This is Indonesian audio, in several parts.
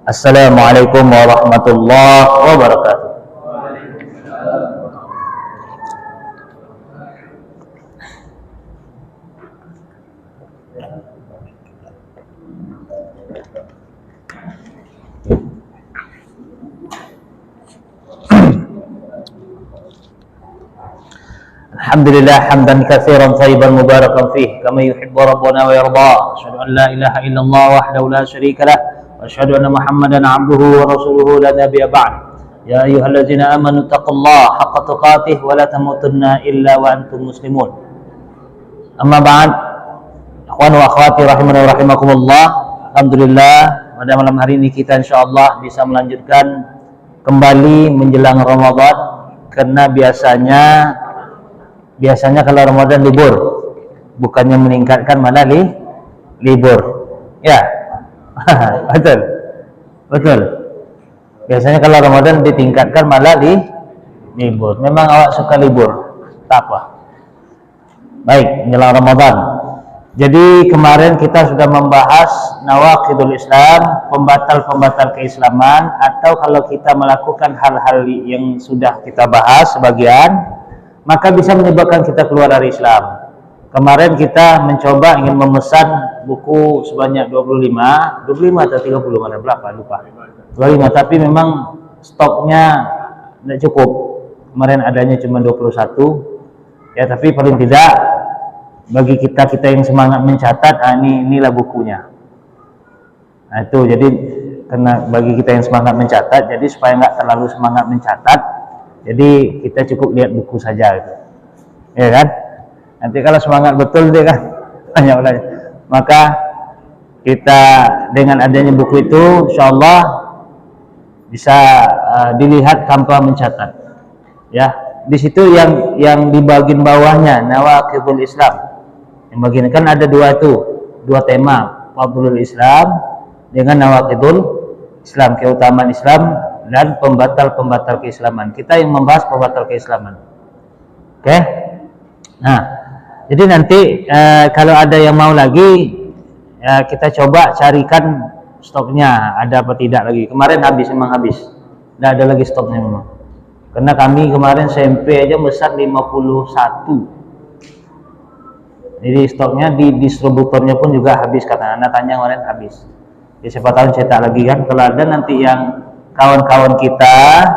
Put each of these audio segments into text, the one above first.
Assalamualaikum warahmatullahi wabarakatuh. Alhamdulillah hamdan katsiran thayyiban mubarakan fih kama yuhibbu rabbuna wa yarda. Asyhadu an la ilaha illallah wahdahu la syarika lah wa asyhadu anna Muhammadan 'abduhu wa rasuluhu la nabiyya ba'd. Ya ayyuhallazina amanu taqullaha haqqa tuqatih wa la tamutunna illa wa antum muslimun. Amma ba'd. Ikhwan wa akhwati rahimani wa rahimakumullah. Alhamdulillah pada malam hari ini kita insyaallah bisa melanjutkan kembali menjelang Ramadan, karena biasanya kalau Ramadan libur, bukannya meningkatkan malah libur. Ya, betul. Biasanya kalau Ramadan ditingkatkan malah libur. Memang awak suka libur, tak apa. Baik, menjelang Ramadan. Jadi kemarin kita sudah membahas nawaqidul Islam, pembatal-pembatal keislaman, atau kalau kita melakukan hal-hal yang sudah kita bahas sebagian, maka bisa menyebabkan kita keluar dari Islam. Kemarin kita mencoba ingin memesan buku sebanyak 25 atau 30, mana berapa lupa. 25, tapi memang stoknya tidak cukup. Kemarin adanya cuma 21. Ya, tapi paling tidak bagi kita yang semangat mencatat, inilah bukunya. Nah, itu jadi karena bagi kita yang semangat mencatat, jadi supaya nggak terlalu semangat mencatat, jadi kita cukup lihat buku saja gitu. Ya kan? Nanti kalau semangat betul dia kan banyak belajar. Maka kita dengan adanya buku itu insyaallah bisa dilihat tanpa mencatat. Ya, di situ yang di bagian bawahnya nawaqidul Islam. Yang bagian kan ada dua tema, fadlul Islam dengan nawaqidul Islam, keutamaan Islam dan pembatal-pembatal keislaman. Kita yang membahas pembatal keislaman. Oke? Nah, jadi nanti kalau ada yang mau lagi, kita coba carikan stoknya ada apa tidak lagi. Kemarin memang habis. Tidak ada lagi stoknya memang. Karena kami kemarin SMP aja besar 51. Jadi stoknya di distributornya pun juga habis, karena anak tanya kemarin habis. Jadi siapa tahu cetak lagi kan. Kalau ada nanti yang kawan-kawan kita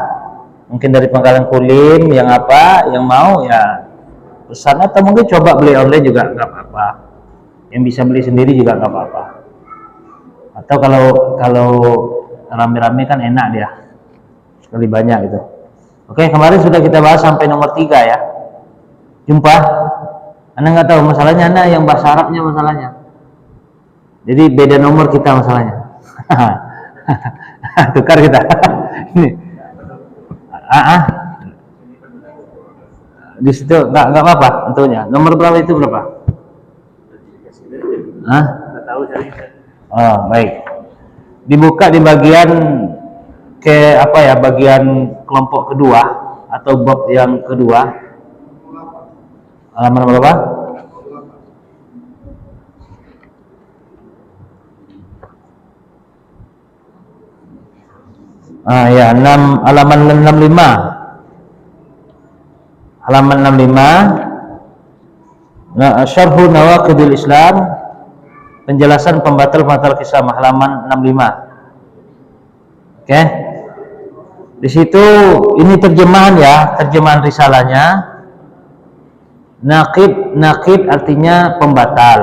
mungkin dari Pangkalan Kulim yang mau ya pesan, atau mungkin coba beli online juga nggak apa-apa. Yang bisa beli sendiri juga nggak apa-apa. Atau kalau rame-rame kan enak dia sekali banyak gitu. Oke, kemarin sudah kita bahas sampai nomor 3 ya. Jumpa. Anda nggak tahu masalahnya, Anda yang bahasa Arabnya masalahnya. Jadi beda nomor kita masalahnya. Tukar kita. Ini. Di situ nggak apa-apa tentunya. Nomor berapa itu berapa? Nggak tahu saya. Oh, baik. Dibuka di bagian bagian kelompok kedua atau bab yang kedua. Halaman berapa? Ya, halaman 65. Halaman 65. Syarhu nawaqidul Islam, penjelasan pembatal-pembatal Islam, halaman 65. Oke. Di situ ini terjemahan risalahnya. Naqid artinya pembatal.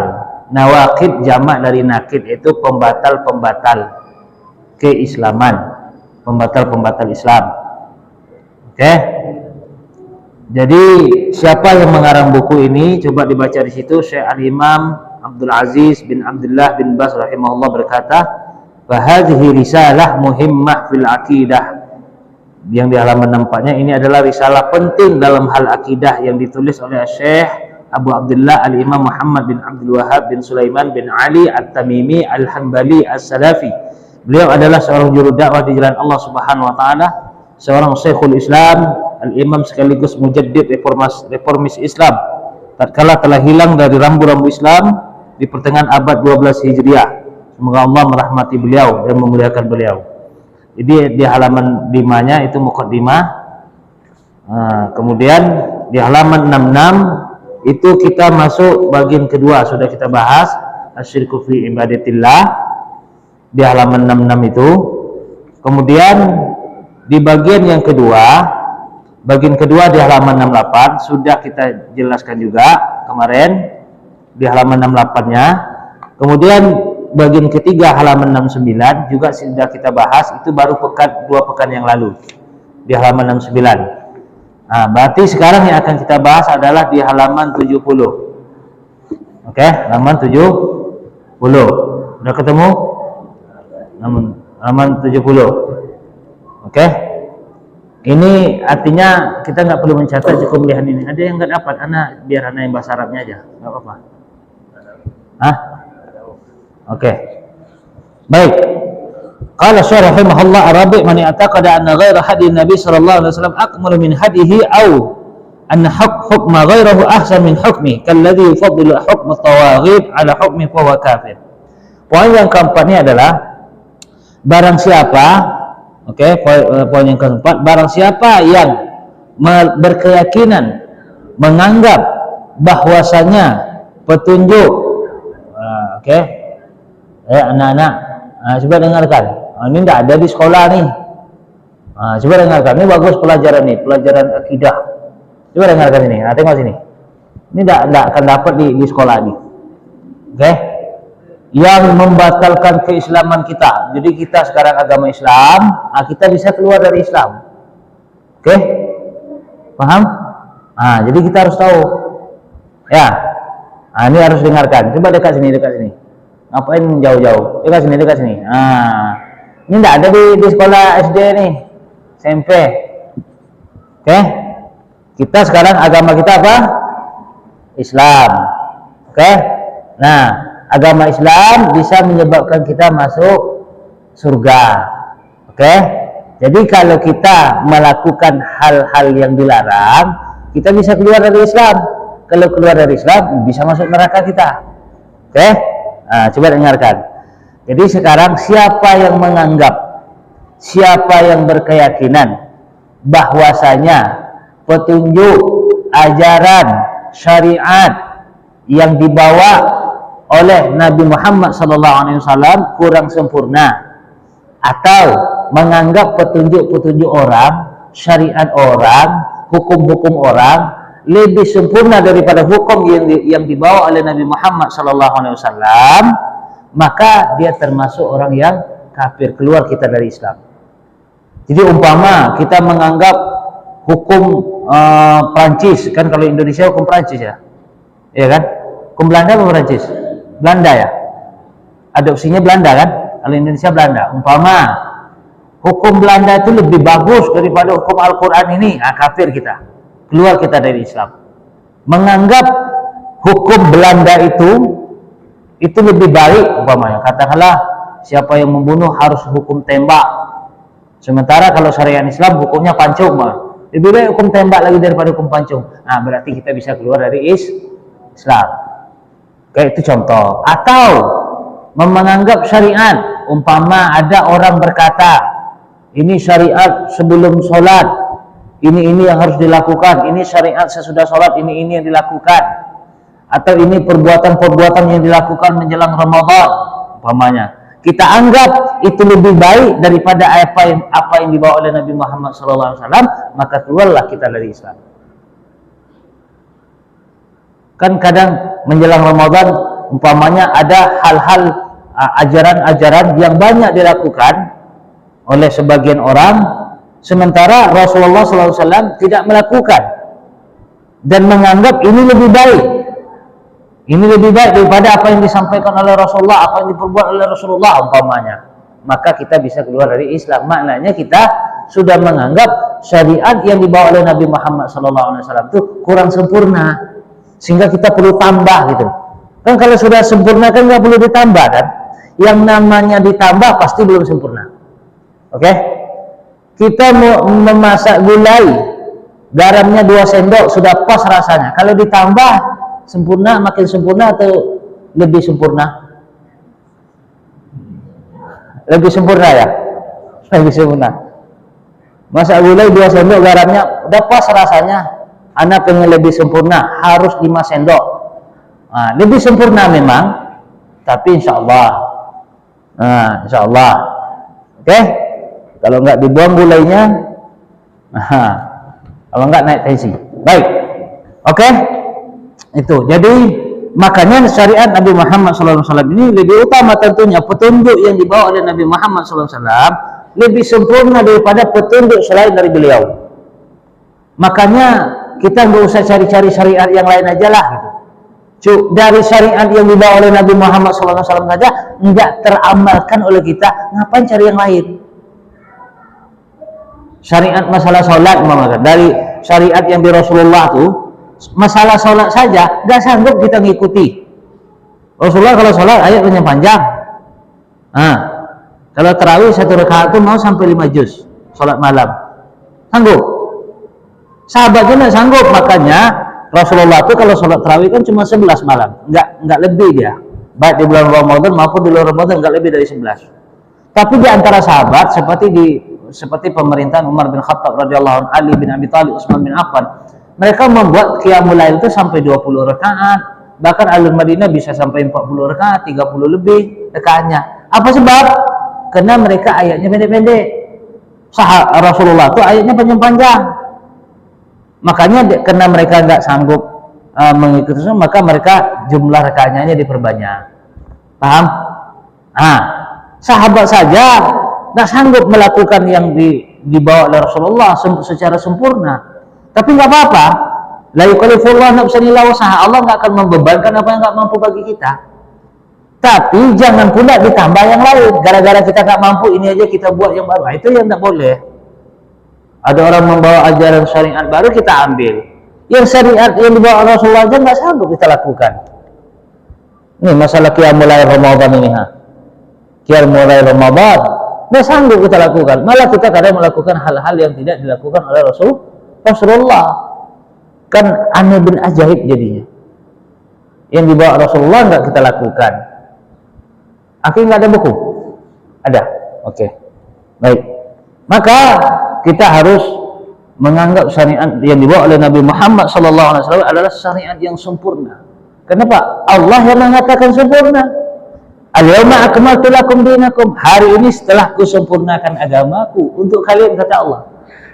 Nawaqid jamak dari naqid, itu pembatal-pembatal keislaman, pembatal-pembatal Islam. Oke. Jadi siapa yang mengarang buku ini? Coba dibaca di situ. Syekh Al-Imam Abdul Aziz bin Abdullah bin Baz rahimahullah berkata, "Wa hadhihi risalah muhimmah fil aqidah." Yang di halaman 4-nya ini adalah risalah penting dalam hal akidah yang ditulis oleh Syekh Abu Abdullah Al-Imam Muhammad bin Abdul Wahhab bin Sulaiman bin Ali At-Tamimi Al-Hanbali As-Salafi. Beliau adalah seorang juru dakwah di jalan Allah Subhanahu wa taala, seorang Syekhul Islam, al-Imam sekaligus mujaddid reformis Islam. Tatkala telah hilang dari rambu-rambu Islam di pertengahan abad 12 Hijriah. Semoga Allah merahmati beliau dan memuliakan beliau. Jadi di halaman 5-nya itu muqaddimah. Kemudian di halaman 66 itu kita masuk bagian kedua, sudah kita bahas asyirku fi ibadatillah di halaman 66 itu. Kemudian di bagian yang kedua, bagian kedua di halaman 68 sudah kita jelaskan juga kemarin di halaman 68-nya. Kemudian bagian ketiga halaman 69 juga sudah kita bahas, itu baru dua pekan yang lalu di halaman 69. Berarti sekarang yang akan kita bahas adalah di halaman 70. Oke, halaman 70. Udah ketemu? Halaman 70. Oke. Ini artinya kita nggak perlu mencatat, cukup melihat ini. Ada yang nggak dapat? Biar anak yang bahasa Arabnya aja, nggak apa-apa. Oke. Baik. Qala syarah rahimahullah Arabi man i'taqada anna ghaira hadi Nabi sallallahu alaihi wasallam akmalu min hadihi aw anna hukma ghairahu ahsan min hukmi kalladhi yufaddilu hukm at-tawaghid ala hukmi fa huwa kafir. Poin yang keempat ini adalah barang siapa, poin yang keempat, barang siapa yang berkeyakinan menganggap bahwasanya petunjuk anak-anak, coba dengarkan. Ini tidak ada di sekolah nih. Coba dengarkan. Ini bagus pelajaran nih, pelajaran akidah. Coba dengarkan ini. Tengok sini. Ini tidak akan dapat di sekolah ini. Yang membatalkan keislaman kita. Jadi kita sekarang agama Islam, kita bisa keluar dari Islam. Paham? Jadi kita harus tahu. Ya. Ini harus dengarkan. Coba dekat sini. Ngapain jauh-jauh? Dekat sini. Ini tidak ada di sekolah SD nih, SMP. Kita sekarang agama kita apa? Islam. Nah, agama Islam bisa menyebabkan kita masuk surga. Jadi kalau kita melakukan hal-hal yang dilarang, kita bisa keluar dari Islam. Kalau keluar dari Islam, bisa masuk neraka kita. Coba dengarkan. Jadi sekarang siapa yang menganggap, siapa yang berkeyakinan bahwasanya petunjuk, ajaran, syariat yang dibawa oleh Nabi Muhammad SAW kurang sempurna, atau menganggap petunjuk-petunjuk orang, syariat orang, hukum-hukum orang lebih sempurna daripada hukum yang dibawa oleh Nabi Muhammad SAW, maka dia termasuk orang yang kafir, keluar kita dari Islam. Jadi umpama kita menganggap hukum Prancis, kan kalau Indonesia hukum Prancis ya kan? Hukum Belanda apa Prancis? Belanda ya. Adopsinya Belanda kan? Kalau Indonesia Belanda. Umpama hukum Belanda itu lebih bagus daripada hukum Al-Quran ini, kafir kita, keluar kita dari Islam. Menganggap hukum Belanda itu lebih baik, umpamanya katakanlah siapa yang membunuh harus hukum tembak, sementara kalau syariat Islam hukumnya pancung, lebih baik hukum tembak lagi daripada hukum pancung. Berarti kita bisa keluar dari Islam. Itu contoh. Atau menganggap syariat, umpama ada orang berkata ini syariat sebelum sholat, ini yang harus dilakukan, ini syariat sesudah sholat, ini yang dilakukan, atau ini perbuatan-perbuatan yang dilakukan menjelang Ramadan, umpamanya kita anggap itu lebih baik daripada apa yang dibawa oleh Nabi Muhammad SAW, maka keluarlah kita dari Islam. Kan kadang menjelang Ramadan umpamanya ada hal-hal ajaran-ajaran yang banyak dilakukan oleh sebagian orang, sementara Rasulullah SAW tidak melakukan dan menganggap ini lebih baik. Ini lebih baik daripada apa yang disampaikan oleh Rasulullah, apa yang diperbuat oleh Rasulullah umpamanya. Maka kita bisa keluar dari Islam. Maknanya kita sudah menganggap syariat yang dibawa oleh Nabi Muhammad SAW itu kurang sempurna, sehingga kita perlu tambah gitu. Kan kalau sudah sempurna kan nggak perlu ditambah kan? Yang namanya ditambah pasti belum sempurna. Kita mau memasak gulai, garamnya 2 sendok sudah pas rasanya. Kalau ditambah sempurna, makin sempurna atau lebih sempurna? Lebih sempurna ya? Lebih sempurna. Masak gulai 2 sendok, garamnya udah pas rasanya. Anak pengen lebih sempurna, harus 5 sendok. Nah, lebih sempurna memang, tapi insya Allah. Nah, insya Allah. Oke? Kalau nggak dibuang gulainya, nah, kalau nggak naik tensi. Baik. Oke? Itu. Jadi makanya syariat Nabi Muhammad SAW ini lebih utama tentunya. Petunjuk yang dibawa oleh Nabi Muhammad SAW lebih sempurna daripada petunjuk selain dari beliau. Makanya kita nggak usah cari-cari syariat yang lain aja lah gitu. Dari syariat yang dibawa oleh Nabi Muhammad SAW saja nggak teramalkan oleh kita, ngapain cari yang lain? Syariat masalah sholat, dari syariat yang di Rasulullah tuh, masalah sholat saja nggak sanggup kita ngikuti. Rasulullah kalau sholat ayatnya panjang. Nah, kalau tarawih 1 rakaat itu mau sampai 5 juz sholat malam, sanggup? Sahabatnya nggak sanggup. Makanya Rasulullah itu kalau sholat tarawih kan cuma 11 malam, nggak lebih dia. Baik di bulan Ramadan maupun di luar Ramadan nggak lebih dari 11. Tapi di antara sahabat seperti pemerintahan Umar bin Khattab radhiyallahu anhu, Ali bin Abi Thalib, Utsman bin Affan, mereka membuat qiyamul lail itu sampai 20 rakaat, bahkan Ahlul Madinah bisa sampai 40 rakaat, 30 lebih rakaatnya. Apa sebab? Karena mereka ayatnya pendek-pendek. Rasulullah itu ayatnya panjang-panjang. Makanya karena mereka nggak sanggup mengikuti semua, maka mereka jumlah rakaatnya diperbanyak. Paham? Nah, sahabat saja nggak sanggup melakukan yang dibawa oleh Rasulullah secara sempurna. Tapi nggak apa-apa. La yukallifullahu nafsan illa wus'aha. Allah nggak akan membebankan apa yang nggak mampu bagi kita. Tapi jangan pula ditambah yang lain. Gara-gara kita nggak mampu, ini aja kita buat yang baru. Nah, itu yang nggak boleh. Ada orang membawa ajaran syariat baru, kita ambil. Yang syariat yang dibawa Rasulullah aja nggak sanggup kita lakukan. Ini masalah qiyamul lail Ramadan ini. Qiyamul lail Ramadan nggak sanggup kita lakukan. Malah kita kadang melakukan hal-hal yang tidak dilakukan oleh Rasulullah. Kan aneh bin ajaib jadinya. Yang dibawa Rasulullah nggak kita lakukan. Akhirnya nggak ada buku? Ada. Oke. Baik. Maka kita harus menganggap syariat yang dibawa oleh Nabi Muhammad SAW adalah syariat yang sempurna. Kenapa? Allah yang mengatakan sempurna. Al-yawma akmaltu lakum dinakum. Hari ini setelah kusempurnakan agamaku untuk kalian, kata Allah.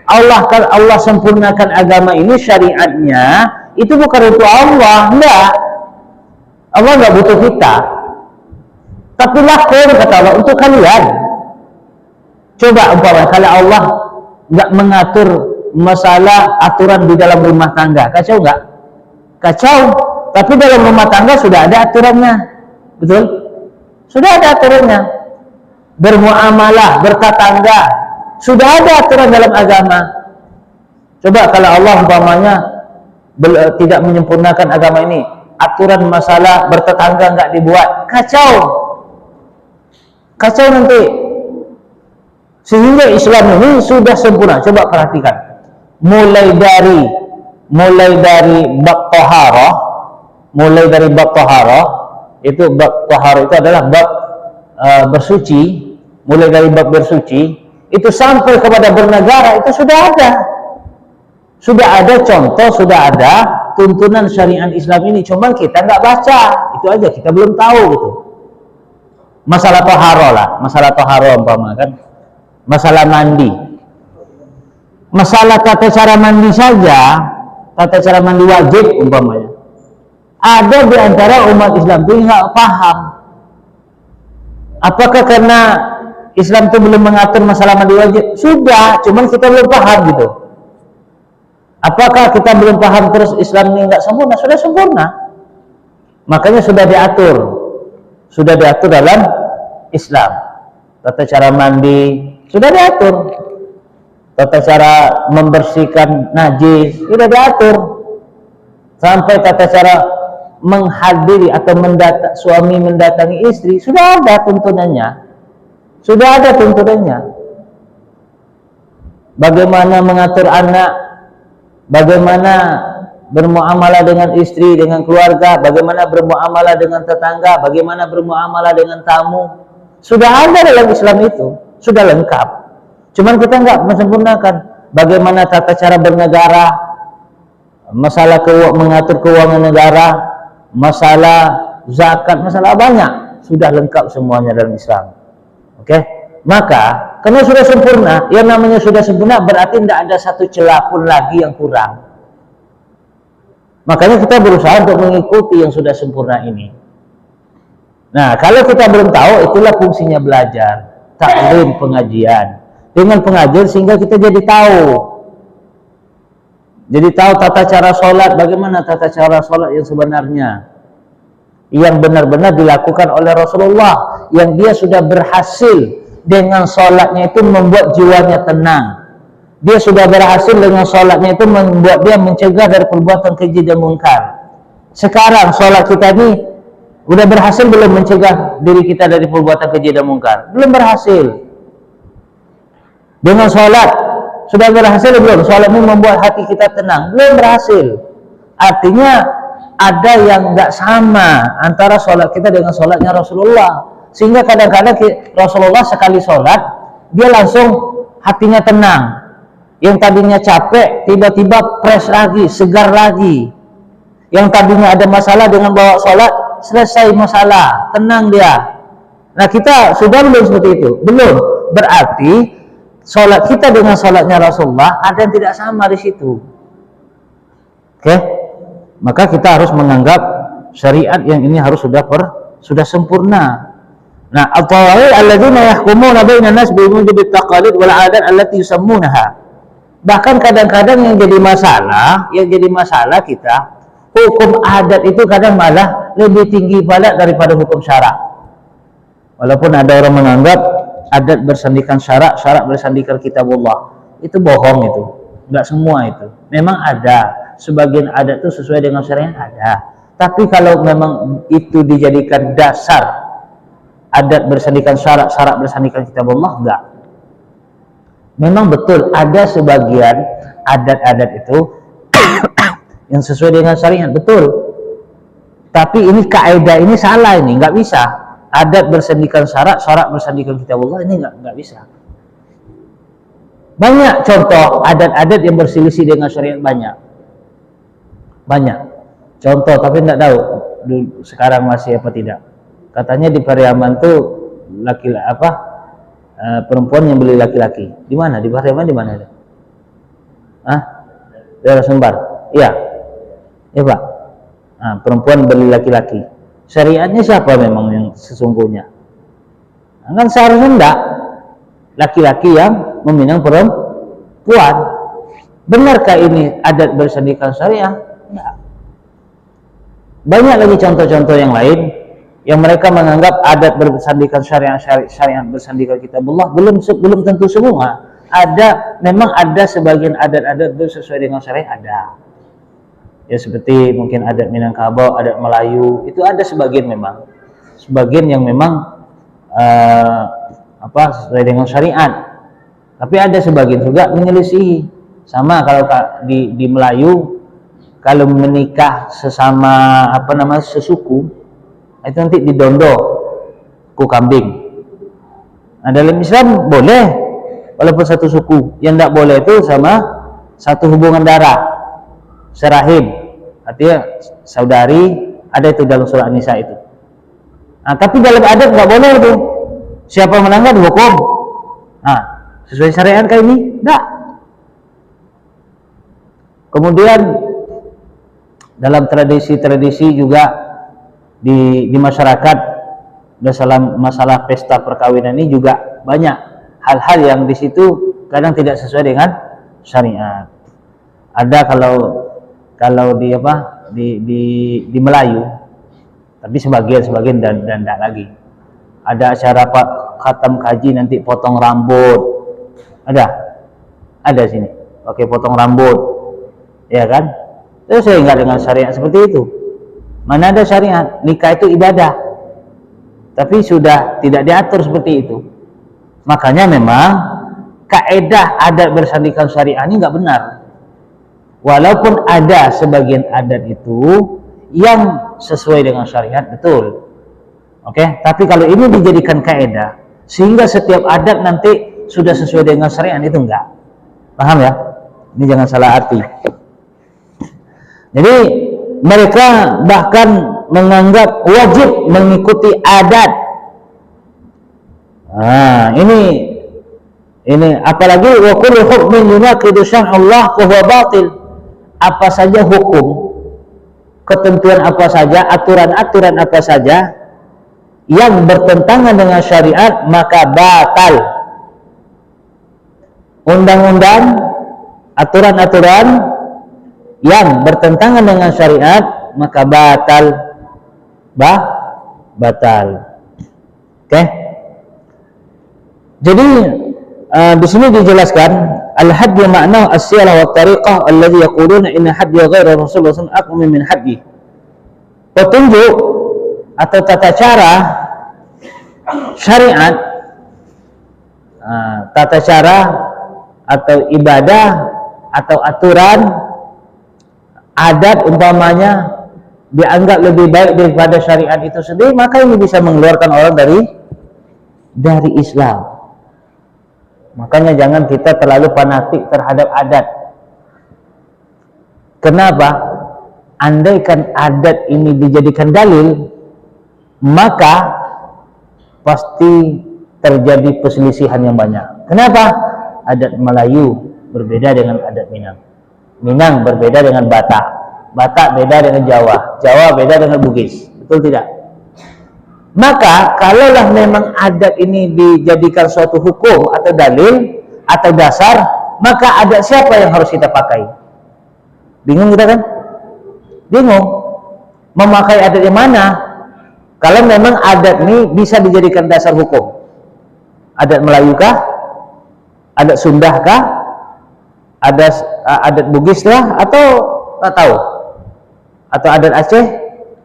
Allah sempurnakan agama ini, syariatnya itu bukan untuk Allah, enggak. Allah enggak butuh kita. Tapi lakum, kata Allah, untuk kalian. Coba umpamanya kalau Allah enggak mengatur masalah aturan di dalam rumah tangga, kacau enggak? Kacau. Tapi dalam rumah tangga sudah ada aturannya. Betul? Sudah ada aturannya. Bermuamalah, bertatangga, sudah ada aturan dalam agama. Coba kalau Allah umpamanya tidak menyempurnakan agama ini, aturan masalah bertetangga nggak dibuat, kacau. Kacau nanti. Sehingga Islam ini sudah sempurna. Coba perhatikan. Mulai dari bab taharah, itu bab taharah itu adalah bab bersuci, mulai dari bab bersuci itu sampai kepada bernegara, itu sudah ada contoh, sudah ada tuntunan syariat Islam ini, cuman kita nggak baca, itu aja, kita belum tahu gitu. Masalah taharah umpama kan, masalah mandi, masalah tata cara mandi saja, tata cara mandi wajib umpamanya, ada di antara umat Islam itu nggak paham. Apakah karena Islam itu belum mengatur masalah mandi wajib? Sudah, cuman kita belum paham gitu. Apakah kita belum paham terus Islam ini nggak sempurna? Sudah sempurna. Makanya sudah diatur dalam Islam. Tata cara mandi sudah diatur. Tata cara membersihkan najis sudah diatur. Sampai tata cara menghadiri atau suami mendatangi istri sudah ada tuntunannya. Bagaimana mengatur anak, bagaimana bermuamalah dengan istri, dengan keluarga, bagaimana bermuamalah dengan tetangga, bagaimana bermuamalah dengan tamu, Sudah ada dalam Islam itu, sudah lengkap. Cuman kita nggak menyempurnakan. Bagaimana tata cara bernegara, masalah mengatur keuangan negara, masalah zakat, masalah banyak, sudah lengkap semuanya dalam Islam. Oke? Maka karena sudah sempurna, yang namanya sudah sempurna berarti tidak ada satu celah pun lagi yang kurang. Makanya kita berusaha untuk mengikuti yang sudah sempurna ini. Nah, kalau kita belum tahu, itulah fungsinya belajar, taklim, pengajian. Dengan pengajian sehingga kita jadi tahu. Jadi tahu tata cara sholat, bagaimana tata cara sholat yang sebenarnya. Yang benar-benar dilakukan oleh Rasulullah. Yang dia sudah berhasil dengan sholatnya itu membuat jiwanya tenang. Dia sudah berhasil dengan sholatnya itu membuat dia mencegah dari perbuatan keji dan munkar. Sekarang sholat kita ini udah berhasil belum mencegah diri kita dari perbuatan keji dan munkar? Belum berhasil. Dengan sholat sudah berhasil belum? Sholat ini membuat hati kita tenang? Belum berhasil. Artinya ada yang nggak sama antara sholat kita dengan sholatnya Rasulullah. Sehingga kadang-kadang Rasulullah sekali sholat dia langsung hatinya tenang. Yang tadinya capek tiba-tiba fresh lagi, segar lagi. Yang tadinya ada masalah dengan bawa sholat, selesai masalah, tenang dia. Nah, kita sudah belum seperti itu? Belum. Berarti sholat kita dengan sholatnya Rasulullah ada yang tidak sama di situ. Oke? Maka kita harus menganggap syariat yang ini harus sudah sempurna. Nah, al-tawari alladzina yahkumuna bainan nas bi mujibi taqalid wal 'adat allati yusammunaha. Bahkan kadang-kadang yang jadi masalah kita, hukum adat itu kadang malah lebih tinggi pula daripada hukum syarak. Walaupun ada orang menganggap adat bersandikan syarak, syarak bersandikan kitabullah. Itu bohong itu. Enggak semua itu. Memang ada. Sebagian adat itu sesuai dengan syariat ada. Tapi kalau memang itu dijadikan dasar adat bersandikan syarak, syarak bersandikan kitabullah, enggak. Memang betul ada sebagian adat-adat itu yang sesuai dengan syariat, betul. Tapi ini kaidah ini salah, ini nggak bisa. Adat bersandikan syarak, syarak bersandikan kitabullah, ini nggak bisa. Banyak contoh adat-adat yang berselisih dengan syariat, banyak contoh, tapi nggak tahu sekarang masih apa tidak. Katanya di Pariaman tuh perempuan yang beli laki-laki. Di mana? Di Pariaman di mana ada? Daerah Sumbar. Iya. Ya, Pak. Nah, perempuan beli laki-laki. Syariatnya siapa memang yang sesungguhnya? Nah, kan seharusnya enggak. Laki-laki yang meminang perempuan. Benarkah ini adat bersandikan syariah? Enggak. Banyak lagi contoh-contoh yang lain yang mereka menganggap adat bersandikan syariat bersandikan kitabullah, belum tentu semua. Memang ada sebagian adat-adat itu sesuai dengan syariat, ada. Ya seperti mungkin adat Minangkabau, adat Melayu, itu ada sebagian memang. Sebagian yang memang sesuai dengan syariat. Tapi ada sebagian juga menyelisihi. Sama kalau di Melayu, kalau menikah sesama sesuku, itu nanti didondo ku kambing. Nah, dalam Islam boleh walaupun satu suku. Yang tidak boleh itu sama satu hubungan darah, serahim, artinya saudari, ada itu dalam surah An-Nisa itu. Nah, tapi dalam adat nggak boleh itu. Siapa melanggar hukum? Nah, sesuai syariat kayak ini? Tidak. Kemudian dalam tradisi-tradisi juga di masyarakat dalam masalah pesta perkawinan ini juga banyak hal-hal yang di situ kadang tidak sesuai dengan syariat. Ada kalau di Melayu, tapi sebagian dan tidak lagi. Ada acara Pak khatam kaji nanti potong rambut. Ada sini. Pakai potong rambut. Ya kan? Itu saya enggak dengan syariat seperti itu. Mana ada syariat, nikah itu ibadah. Tapi sudah tidak diatur seperti itu. Makanya memang kaidah adat bersandikan syariat ini enggak benar. Walaupun ada sebagian adat itu yang sesuai dengan syariat, betul. Oke, tapi kalau ini dijadikan kaidah sehingga setiap adat nanti sudah sesuai dengan syariat, itu enggak. Paham ya? Ini jangan salah arti. Jadi mereka bahkan menganggap wajib mengikuti adat. Ini apalagi wa kullu hukmin yunaqidu syar'allah fa huwa batil. Apa saja hukum, ketentuan apa saja, aturan-aturan apa saja yang bertentangan dengan syariat maka batal. Undang-undang, aturan-aturan yang bertentangan dengan syariat maka batal. Batal. Oke? Jadi di sini dijelaskan al-hadd makna as-sirah wa tariqah alladhi yaquluna inna haddi ghairu Rasulullah sallallahu alaihi wasallam min haddi. Petunjuk atau tata cara syariat, tata cara atau ibadah atau aturan adat umpamanya dianggap lebih baik daripada syariat itu sendiri, maka ini bisa mengeluarkan orang dari Islam. Makanya jangan kita terlalu fanatik terhadap adat. Kenapa? Andaikan adat ini dijadikan dalil, maka pasti terjadi perselisihan yang banyak. Kenapa? Adat Melayu berbeda dengan adat Minang. Minang berbeda dengan Batak. Batak beda dengan Jawa. Jawa beda dengan Bugis. Betul tidak? Maka kalaulah memang adat ini dijadikan suatu hukum atau dalil atau dasar, maka adat siapa yang harus kita pakai? Bingung kita kan? Bingung. Memakai adat yang mana? Kalau memang adat ini bisa dijadikan dasar hukum. Adat Melayu kah? Adat Sunda kah? Adat Bugis kah? Atau tak tahu? Atau adat Aceh?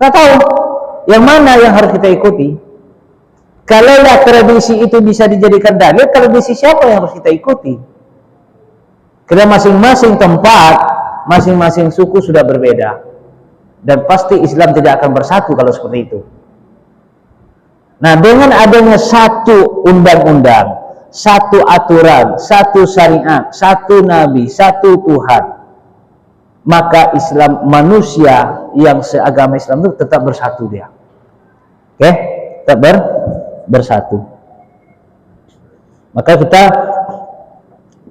Tak tahu. Yang mana yang harus kita ikuti? Kalaulah tradisi itu bisa dijadikan dalil, tradisi siapa yang harus kita ikuti? Karena masing-masing tempat, masing-masing suku sudah berbeda. Dan pasti Islam tidak akan bersatu kalau seperti itu. Nah, dengan adanya satu undang-undang, satu aturan, satu syariat, satu nabi, satu Tuhan, maka Islam, manusia yang seagama Islam itu tetap bersatu dia. Oke? Tetap bersatu. Maka kita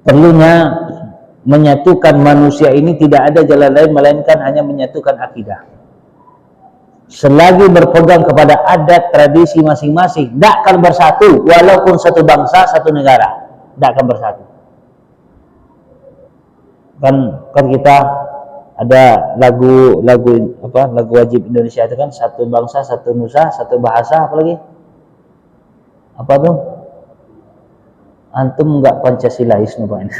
perlunya menyatukan manusia ini, tidak ada jalan lain melainkan hanya menyatukan akidah. Selagi berpegang kepada adat tradisi masing-masing, tidak akan bersatu, walaupun satu bangsa, satu negara, tidak akan bersatu. Kan kita ada lagu wajib Indonesia itu kan, satu bangsa, satu nusa, satu bahasa, apa lagi? Apa tuh? Antum enggak Pancasilais Pak ini.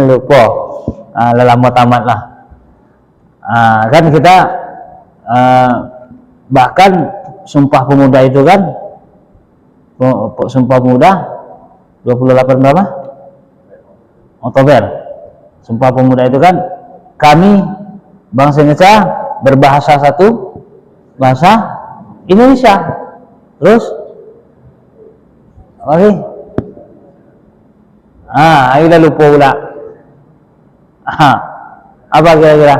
Lupa. Lama tamat lah. Kan kita bahkan Sumpah Pemuda itu kan, Sumpah Pemuda 28 berapa? Oktober. Sumpah Pemuda itu kan, kami bangsa Indonesia berbahasa satu, bahasa Indonesia. Terus apa lagi? Ayo lupa pula. Apa kira-kira?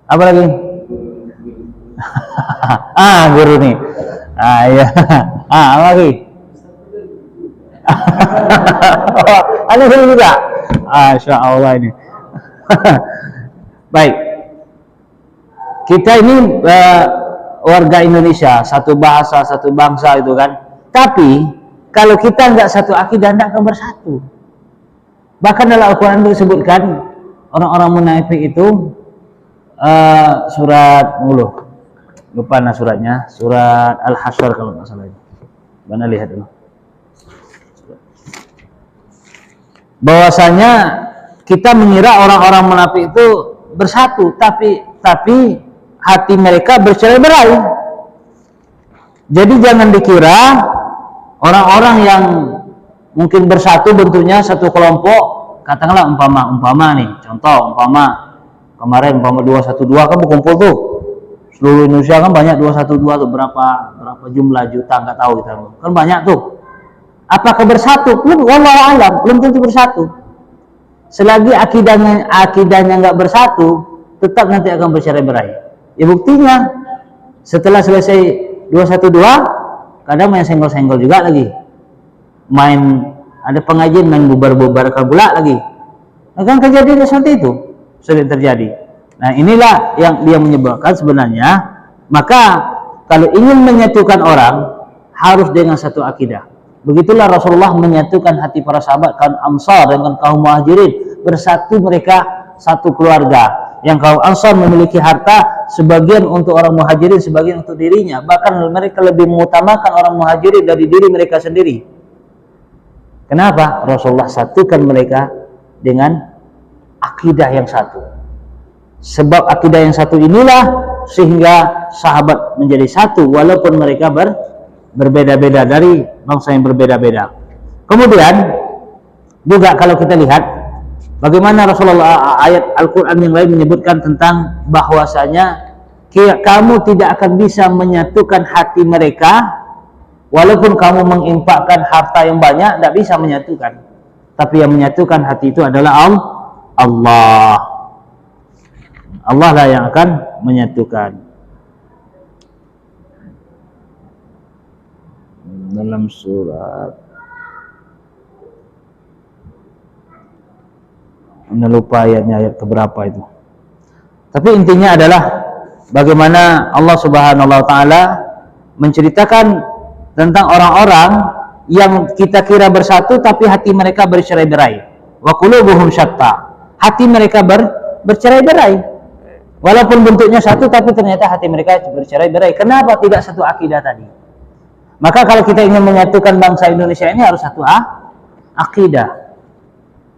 Apa lagi? Guru nih. Iya. Apa lagi? Ada guru juga. Masya Allah ini. Baik. Kita ini warga Indonesia, satu bahasa, satu bangsa itu kan. Tapi kalau kita nggak satu akidah, tidak akan bersatu. Bahkan dalam Al-Quran disebutkan orang-orang munafik itu surat lupa suratnya, surat Al-Hasyr kalau nggak salah. Mana lihat dulu. Bahwasanya kita mengira orang-orang munafik itu bersatu, tapi hati mereka bercerai-berai. Jadi jangan dikira orang-orang yang mungkin bersatu bentuknya satu kelompok, katakanlah umpama nih, contoh umpama kemarin 212 kan berkumpul tuh seluruh Indonesia kan banyak 212 tuh, berapa jumlah juta nggak tahu kita, kan banyak tuh. Apakah bersatu? Belum, wallahu alam, belum tentu bersatu. Selagi akidahnya nggak bersatu, tetap nanti akan bercerai-berai. Ya buktinya, setelah selesai 212, kadang main senggol-senggol juga lagi. Ada pengajian main bubar-bubarkan pula lagi. Nah, kan kejadian seperti itu sering terjadi. Nah, inilah yang dia menyebabkan sebenarnya. Maka kalau ingin menyatukan orang, harus dengan satu akidah. Begitulah Rasulullah menyatukan hati para sahabat kaum Ansar dengan kaum Muhajirin, bersatu mereka satu keluarga. Yang kaum Ansar memiliki harta, sebagian untuk orang Muhajirin, sebagian untuk dirinya. Bahkan mereka lebih mengutamakan orang Muhajirin dari diri mereka sendiri. Kenapa? Rasulullah satukan mereka dengan akidah yang satu. Sebab akidah yang satu inilah sehingga sahabat menjadi satu walaupun mereka berbeda-beda dari bangsa yang berbeda-beda. Kemudian juga kalau kita lihat bagaimana Rasulullah, ayat Al-Quran yang lain menyebutkan tentang bahwasanya kamu tidak akan bisa menyatukan hati mereka walaupun kamu menginfakkan harta yang banyak, tidak bisa menyatukan. Tapi yang menyatukan hati itu adalah Allah. Allah lah yang akan menyatukan. Dalam surat, anda lupa ayatnya, ayat keberapa itu. Tapi intinya adalah bagaimana Allah Subhanahu wa taala menceritakan tentang orang-orang yang kita kira bersatu tapi hati mereka bercerai-berai. Wa qulubuhum syatta. Hati mereka bercerai-berai. Walaupun bentuknya satu tapi ternyata hati mereka bercerai-berai. Kenapa tidak satu akidah tadi? Maka kalau kita ingin menyatukan bangsa Indonesia ini harus satu akidah.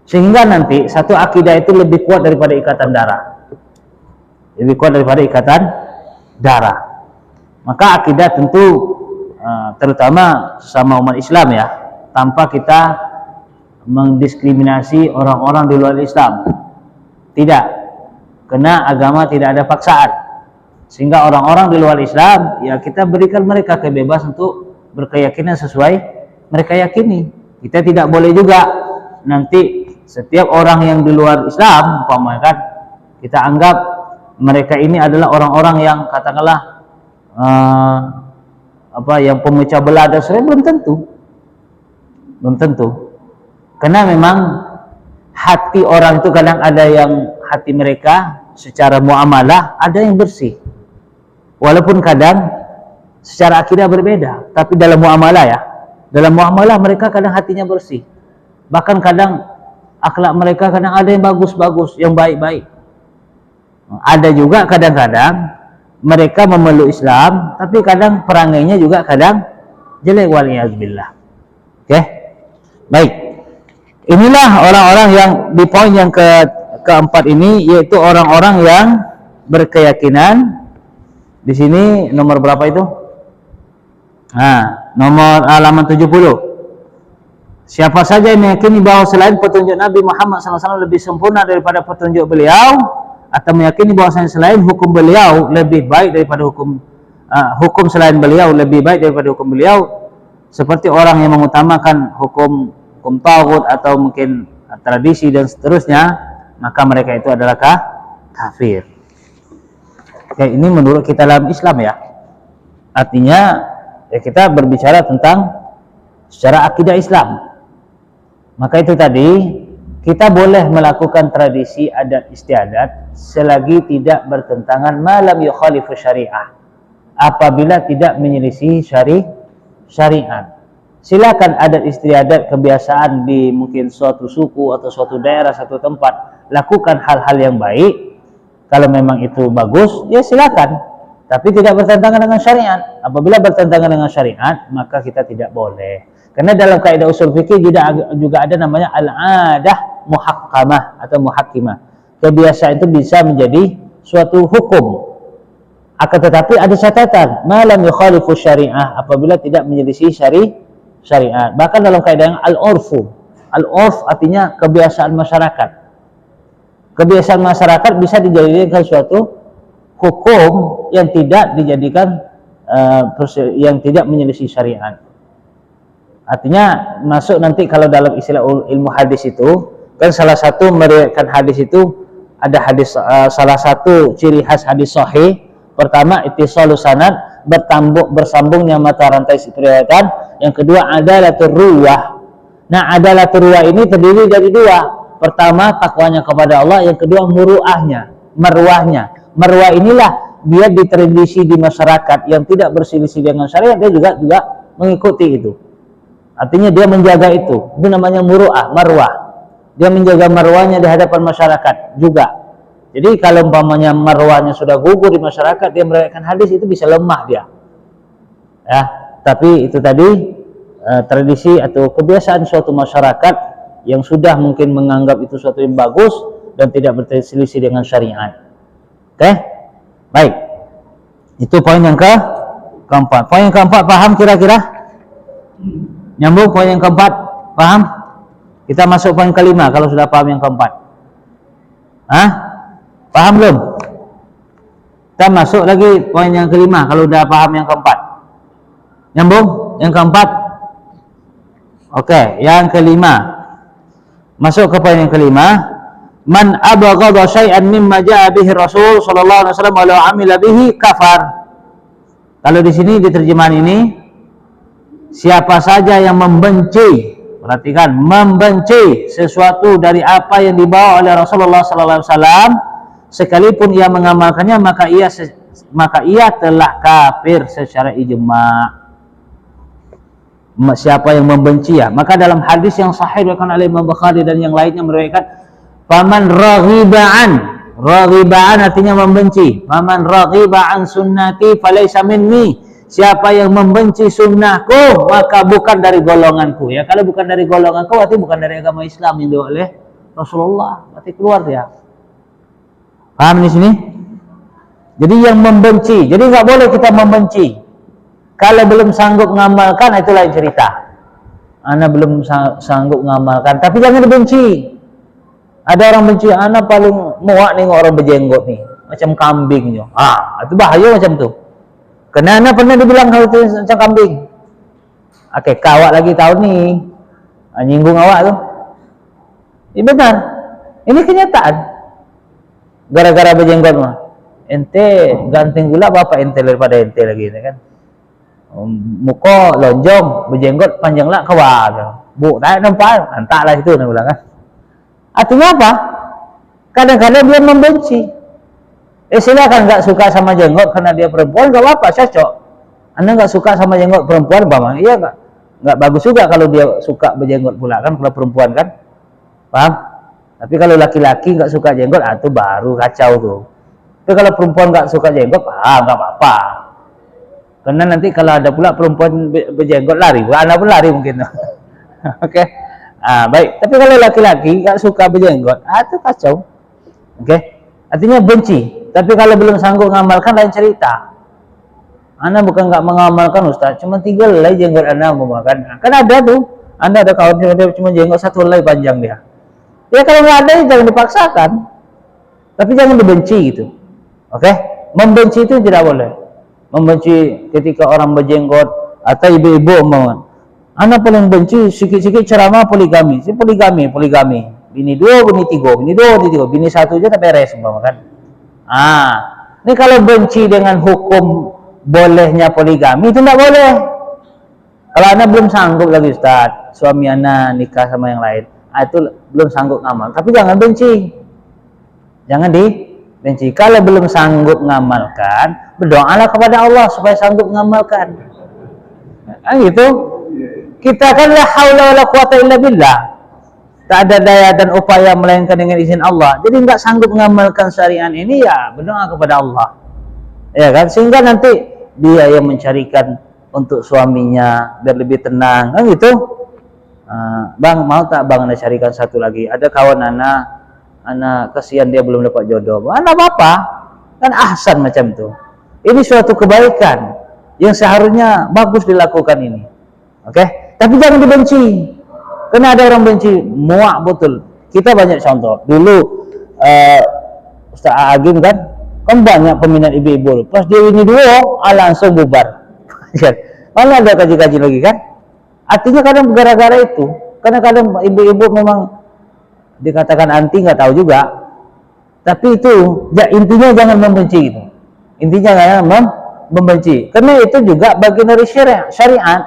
Sehingga nanti satu akidah itu lebih kuat daripada ikatan darah. Lebih kuat daripada ikatan darah. Maka akidah tentu terutama sesama umat Islam ya, tanpa kita mendiskriminasi orang-orang di luar Islam. Tidak. Karena agama tidak ada paksaan. Sehingga orang-orang di luar Islam, ya kita berikan mereka kebebasan untuk berkeyakinan sesuai mereka yakini. Kita tidak boleh juga nanti setiap orang yang di luar Islam, umpamakan kita anggap mereka ini adalah orang-orang yang katakanlah yang pemecah belah dan sebagainya. Belum tentu. Karena memang hati orang itu kadang ada yang hati mereka secara muamalah ada yang bersih. Walaupun kadang secara akidah berbeda, tapi dalam muamalah ya. Dalam muamalah mereka kadang hatinya bersih. Bahkan kadang akhlak mereka kadang ada yang bagus-bagus, yang baik-baik. Ada juga kadang-kadang mereka memeluk Islam, tapi kadang perangainya juga kadang jelek, waliyazbillah. Oke? Baik. Inilah orang-orang yang di poin yang keempat ini, yaitu orang-orang yang berkeyakinan. Di sini nomor berapa itu? Nomor halaman 70. Siapa saja yang meyakini bahwa selain petunjuk Nabi Muhammad SAW lebih sempurna daripada petunjuk beliau, atau meyakini bahwa selain hukum beliau lebih baik daripada hukum selain beliau lebih baik daripada hukum beliau, seperti orang yang mengutamakan hukum taghut atau mungkin tradisi dan seterusnya, maka mereka itu adalah kafir. Oke, ini menurut kita dalam Islam ya. Artinya ya kita berbicara tentang secara akidah Islam. Maka itu tadi kita boleh melakukan tradisi adat istiadat selagi tidak bertentangan malam yukhalifu syariah. Apabila tidak menyelisihi syariat. Silakan adat istiadat kebiasaan di mungkin suatu suku atau suatu daerah, satu tempat, lakukan hal-hal yang baik. Kalau memang itu bagus, ya silakan. Tapi tidak bertentangan dengan syariat. Apabila bertentangan dengan syariat, maka kita tidak boleh. Karena dalam kaidah usul fikih juga ada namanya al-adah muhakkamah atau muhakkimah. Kebiasaan itu bisa menjadi suatu hukum. Akan tetapi ada catatan, malam yukhalifu syariah, apabila tidak menyelisih syariat. Bahkan dalam kaidah yang al-urfu. Al-urf artinya kebiasaan masyarakat. Kebiasaan masyarakat bisa dijadikan suatu hukum yang tidak dijadikan yang tidak menyelisih syariat. Artinya masuk nanti kalau dalam istilah ilmu hadis itu kan salah satu meriwayatkan hadis itu ada hadis salah satu ciri khas hadis sahih pertama ittisalus sanad bersambungnya mata rantai periwayatan, yang kedua adalatur ruwah. Nah, adalatur ruwah ini terdiri dari dua. Pertama takwanya kepada Allah, yang kedua marwahnya. Marwah inilah dia di tradisi di masyarakat yang tidak berselisih dengan syariat, dia juga mengikuti itu. Artinya dia menjaga itu namanya marwah. Dia menjaga marwahnya di hadapan masyarakat juga. Jadi kalau umpamanya marwahnya sudah gugur di masyarakat, dia meriwayatkan hadis itu bisa lemah dia. Ya, tapi itu tadi tradisi atau kebiasaan suatu masyarakat yang sudah mungkin menganggap itu suatu yang bagus dan tidak berselisih dengan syariat. Oke? Baik. Itu poin yang keempat. Poin yang keempat paham kira-kira? Nyambung poin yang keempat, paham? Kita masuk poin kelima kalau sudah paham yang keempat. Hah? Paham belum? Kita masuk lagi poin yang kelima kalau sudah paham yang keempat. Nyambung? Yang keempat? Oke, yang kelima. Masuk ke poin yang kelima. Man abghadha syai'an mimma ja'a bihi Rasul sallallahu alaihi wasallam wa la 'amila bihi kafar. Kalau di sini di terjemahan ini, siapa saja yang membenci, perhatikan, membenci sesuatu dari apa yang dibawa oleh Rasulullah sallallahu alaihi wasallam, sekalipun ia mengamalkannya, maka ia telah kafir secara ijma'. Siapa yang membenci ya, maka dalam hadis yang sahih diriwayatkan oleh Imam Bukhari dan yang lainnya meriwayatkan faman raghiba'an artinya membenci, faman raghiba'an sunnati falaysa minni, siapa yang membenci sunnahku maka bukan dari golonganku. Ya, kalau bukan dari golonganku berarti bukan dari agama Islam yang dibawa oleh Rasulullah, berarti keluar dia. Paham di sini? Jadi yang membenci, jadi nggak boleh kita membenci. Kalau belum sanggup mengamalkan itu lain cerita. Ana belum sanggup mengamalkan, tapi jangan dibenci. Ada orang benci, ana paling muak nengok orang berjenggot nih, macam kambing yo. Itu bahaya macam tu. Karena ana pernah dibilang kalau itu macam kambing. Oke, kawak lagi tahu nih. Nyinggung awak tu. Ini benar. Ini kenyataan. Gara-gara berjenggot mah. Ente ganteng gula bapak ente daripada ente lagi kan. Muka lonjong, berjenggot panjang lah kawat. Bu, tak nampak, antaklah itu nak bilang kan. Artinya apa? Kadang-kadang dia membenci. Silakan nggak suka sama jenggot karena dia perempuan, nggak apa-apa, cocok. Anda nggak suka sama jenggot perempuan, bang? Iya nggak bagus juga kalau dia suka berjenggot pula kan, kalau perempuan kan, paham? Tapi kalau laki-laki nggak suka jenggot, itu baru kacau tuh. Tapi kalau perempuan nggak suka jenggot, nggak apa-apa. Karena nanti kalau ada pula perempuan berjenggot lari, anak pun lari mungkin. Oke. Baik. Tapi kalau laki-laki nggak suka berjenggot, itu kacau. Oke. Artinya benci. Tapi kalau belum sanggup mengamalkan lain cerita. Anak bukan nggak mengamalkan Ustaz, cuma 3 helai jenggot anak mau makan. Kan ada tuh. Anda ada kawan dia cuma jenggot 1 helai panjang dia. Ya kalau nggak ada jangan dipaksakan. Tapi jangan dibenci gitu. Oke? Membenci itu tidak boleh. Membenci ketika orang berjenggot atau ibu-ibu umpama. Anak paling benci sikit-sikit ceramah poligami. Poligami. Bini 2, bini 3, bini 2, bini 3, bini 1 aja tak beres umpama kan. Ini kalau benci dengan hukum bolehnya poligami itu tidak boleh. Kalau anak belum sanggup lagi Ustaz, suami anak nikah sama yang lain, itu belum sanggup ngamal. Tapi jangan benci. Jangan dibenci. Kalau belum sanggup mengamalkan, berdoalah kepada Allah supaya sanggup mengamalkan. Gitu. Kita kan la haula wala quwata illa billah. Tak ada daya dan upaya melainkan dengan izin Allah. Jadi enggak sanggup mengamalkan syariat ini, ya berdoa kepada Allah. Ya kan? Sehingga nanti dia yang mencarikan untuk suaminya biar lebih tenang. Kan gitu. Bang, mau tak bang anda carikan satu lagi? Ada kawan anak kasihan dia belum dapat jodoh. Anak apa? Kan ahsan macam tu. Ini suatu kebaikan yang seharusnya bagus dilakukan ini. Oke? Tapi jangan dibenci. Karena ada orang benci, muak betul. Kita banyak contoh. Dulu Ustaz Agim kan Kan banyak peminat ibu-ibu. Pas dia ini dua, langsung bubar. Mana ada kaji-kaji lagi kan? Artinya kadang gara-gara itu. Kadang-kadang ibu-ibu memang dikatakan anti, nggak tahu juga. Tapi itu intinya jangan membenci itu. Intinya jangan membenci. Karena itu juga bagian dari syariat.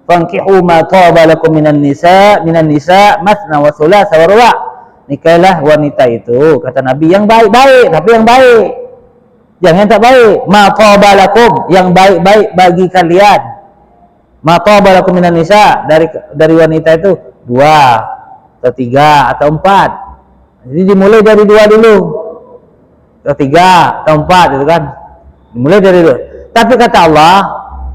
Fankihu ma taba lakum minan nisa matsna wa thulatsa wa ruba'. Nikahlah wanita itu, kata Nabi, yang baik-baik, tapi yang baik. Jangan tak baik. Ma taba lakum, yang baik-baik bagi kalian. Ma taba lakum minan nisa, dari wanita itu 2 atau 3 atau 4. Jadi dimulai dari 2 dulu. Atau 3 atau 4 itu kan. Dimulai dari 2. Tapi kata Allah,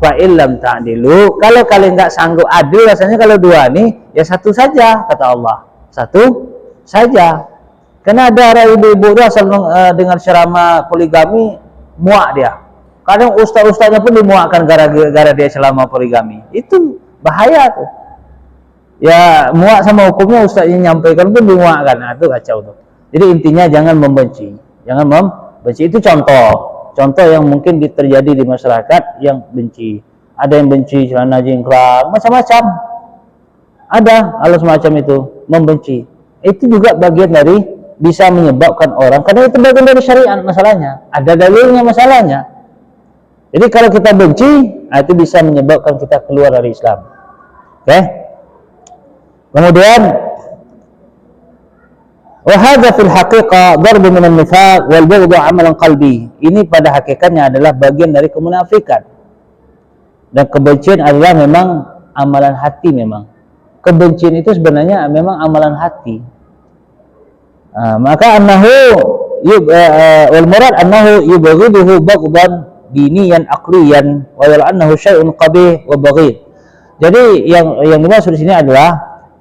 fa illam ta'dilu, kalau kalian enggak sanggup adil, rasanya kalau 2 nih ya 1 saja, kata Allah. 1 saja. Karena ada orang ibu-ibu asal dengar ceramah poligami muak dia. Kadang ustaz-ustaznya pun dimuakkan gara-gara dia ceramah poligami. Itu bahaya tuh. Ya muak sama hukumnya ustaznya nyampaikan pun dimuakkan. Nah, itu kacau tuh. Jadi intinya jangan membenci. Jangan membenci, itu contoh yang mungkin terjadi di masyarakat yang benci. Ada yang benci celana jingkrang, macam-macam. Ada hal semacam itu, membenci. Itu juga bagian dari bisa menyebabkan orang, karena itu bagian dari syariat masalahnya. Ada dalilnya masalahnya. Jadi kalau kita benci, itu bisa menyebabkan kita keluar dari Islam. Oke? Kemudian wa hadza fil haqiqah darb min an-nifaq wal bughd 'amalan qalbi. Ini pada hakikatnya adalah bagian dari kemunafikan. Dan kebencian adalah memang amalan hati memang. Kebencian itu sebenarnya memang amalan hati. Maka annahu wal murad annahu yubghiduhu baghdan diniyan aqliyan wa annahu syai'un qabih wa baghid. Jadi yang dimaksud di sini adalah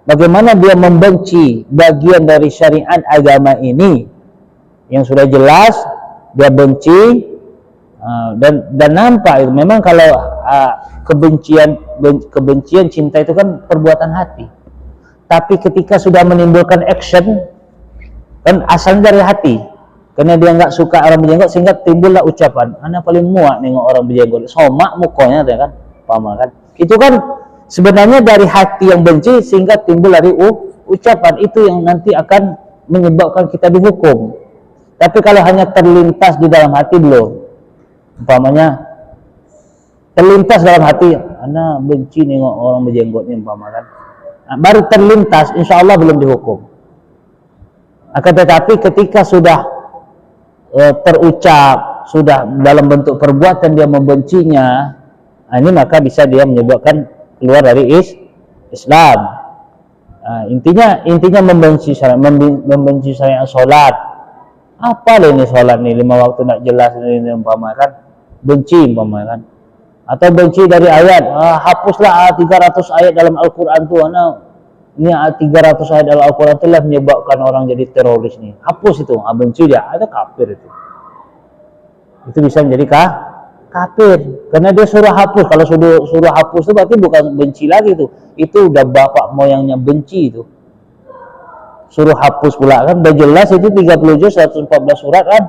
bagaimana dia membenci bagian dari syariat agama ini yang sudah jelas dia benci, dan nampak itu memang kalau kebencian cinta itu kan perbuatan hati. Tapi ketika sudah menimbulkan action, kan asalnya dari hati, karena dia nggak suka orang berjenggot sehingga timbullah ucapan, anak paling muak nengok orang berjenggot, somak mukanya kan, paham kan? Itu kan sebenarnya dari hati yang benci sehingga timbul dari ucapan, itu yang nanti akan menyebabkan kita dihukum. Tapi kalau hanya terlintas di dalam hati belum, umpamanya terlintas dalam hati, anak benci nengok orang berjenggot ini, umpamanya kan, nah, baru terlintas, insya Allah belum dihukum. Akan tetapi ketika sudah terucap, sudah dalam bentuk perbuatan dia membencinya, ini maka bisa dia menyebabkan keluar dari Islam. Intinya membenci syariat sholat. Apa ini sholat nih 5 waktu nak jelas ini umpamakan, benci umpamakan. Atau benci dari ayat, hapuslah 300 ayat dalam Al-Qur'an tuh, ini 300 ayat dalam Al-Quran telah menyebabkan orang jadi teroris nih. Hapus itu, benci dia, ada kafir itu. Itu bisa menjadi kafir, karena dia suruh hapus. Kalau suruh hapus itu berarti bukan benci lagi itu. Itu udah bapak moyangnya benci itu. Suruh hapus pula kan, udah jelas itu 30 juz 114 surat kan.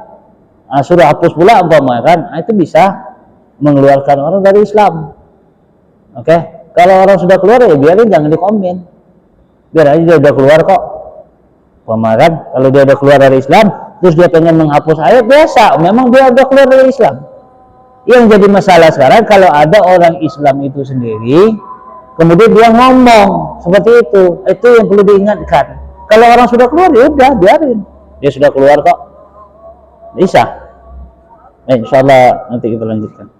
Suruh hapus pula umpama kan, itu bisa mengeluarkan orang dari Islam. Oke? Kalau orang sudah keluar ya biarin, jangan dikomen. Biar aja dia udah keluar kok. Pemakan, kalau dia udah keluar dari Islam, terus dia pengen menghapus ayat, biasa, memang dia udah keluar dari Islam. Yang jadi masalah sekarang kalau ada orang Islam itu sendiri, kemudian dia ngomong seperti itu yang perlu diingatkan. Kalau orang sudah keluar, ya udah biarin, dia sudah keluar kok, bisa. Insyaallah nanti kita lanjutkan.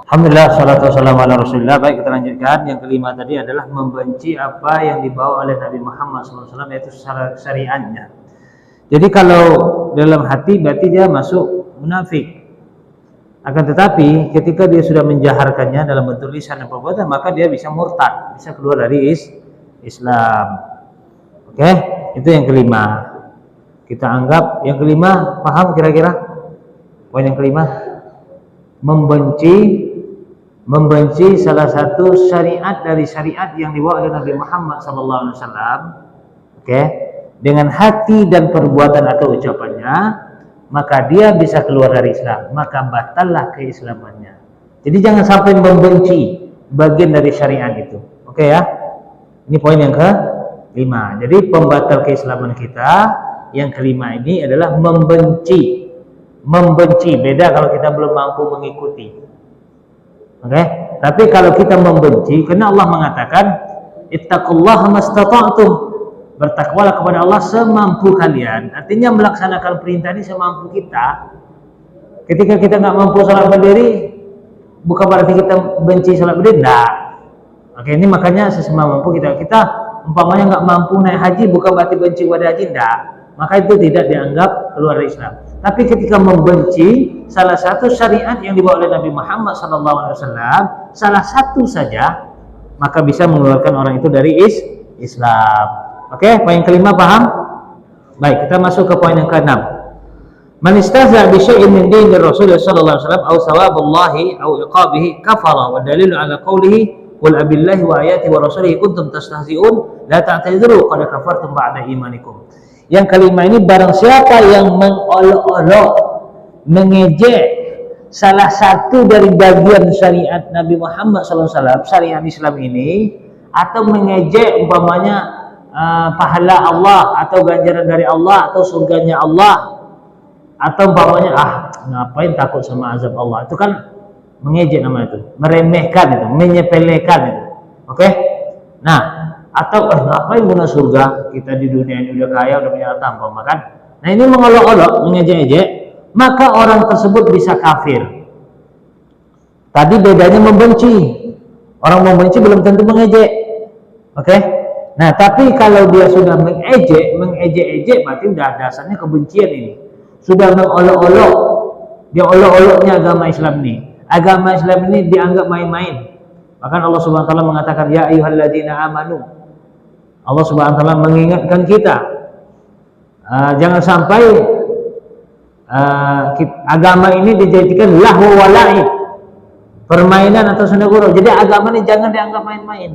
Alhamdulillah, salatu wassalamu ala rasulillah. Baik, kita lanjutkan. Yang kelima tadi adalah membenci apa yang dibawa oleh Nabi Muhammad SAW, yaitu syariatnya. Jadi kalau dalam hati berarti dia masuk munafik. Akan tetapi ketika dia sudah menjaharkannya dalam bentuk lisan dan perbuatan, maka dia bisa murtad, bisa keluar dari Islam. Oke, itu yang kelima. Kita anggap yang kelima paham kira-kira? Poin yang kelima, membenci salah satu syariat dari syariat yang dibawa oleh Nabi Muhammad SAW, oke, dengan hati dan perbuatan atau ucapannya, maka dia bisa keluar dari Islam, maka batallah keislamannya. Jadi jangan sampai membenci bagian dari syariat itu. Oke ya? Ini poin yang kelima. Jadi pembatal keislaman kita yang kelima ini adalah membenci. Membenci, beda kalau kita belum mampu mengikuti. Oke? Tapi kalau kita membenci, karena Allah mengatakan ittaqullaha mastata'tum, bertakwalah kepada Allah semampu kalian. Artinya melaksanakan perintah ini semampu kita. Ketika kita nggak mampu salat berdiri, bukan berarti kita benci salat berdiri, enggak. Oke, ini makanya sesemampu kita umpamanya nggak mampu naik haji, bukan berarti benci pada haji, enggak. Maka itu tidak dianggap keluar dari Islam. Tapi ketika membenci salah satu syariat yang dibawa oleh Nabi Muhammad SAW, salah satu saja, maka bisa mengeluarkan orang itu dari Islam. Oke, poin kelima paham? Baik, kita masuk ke poin yang keenam. Man istahza bi syai'in min dinir Rasul sallallahu alaihi wasallam aw sawabullahi aw iqabihi kafara, wa dalilu ala qawlihi qul abillahi wa ayatihi wa rasulihi kuntum tastahzi'un la ta'tadiru qad kafartum ba'da imanikum. Yang kelima ini, barang siapa yang mengolok-olok, mengejek salah satu dari bagian syariat Nabi Muhammad SAW, syariat Islam ini, atau mengejek umpamanya pahala Allah atau ganjaran dari Allah atau surganya Allah, atau umpamanya ngapain takut sama azab Allah, itu kan mengejek namanya itu, meremehkan itu, menyepelekan itu. Oke? Nah, atau ngapain guna surga, kita di dunia ini udah kaya, udah punya harta, makan. Nah, ini mengolok-olok, mengejek-ejek, maka orang tersebut bisa kafir. Tadi bedanya membenci. Orang membenci belum tentu mengejek. Oke? Nah, tapi kalau dia sudah mengejek-ejek, berarti udah dasarnya kebencian ini. Sudah mengolok-olok, dia olok-oloknya agama Islam ini. Agama Islam ini dianggap main-main. Bahkan Allah Subhanahu wa taala mengatakan ya ayyuhalladzina amanu. Allah Subhanahu wa taala mengingatkan kita jangan sampai agama ini dijadikan lahu wa la'ib, permainan atau senda gurau. Jadi agama ini jangan dianggap main-main.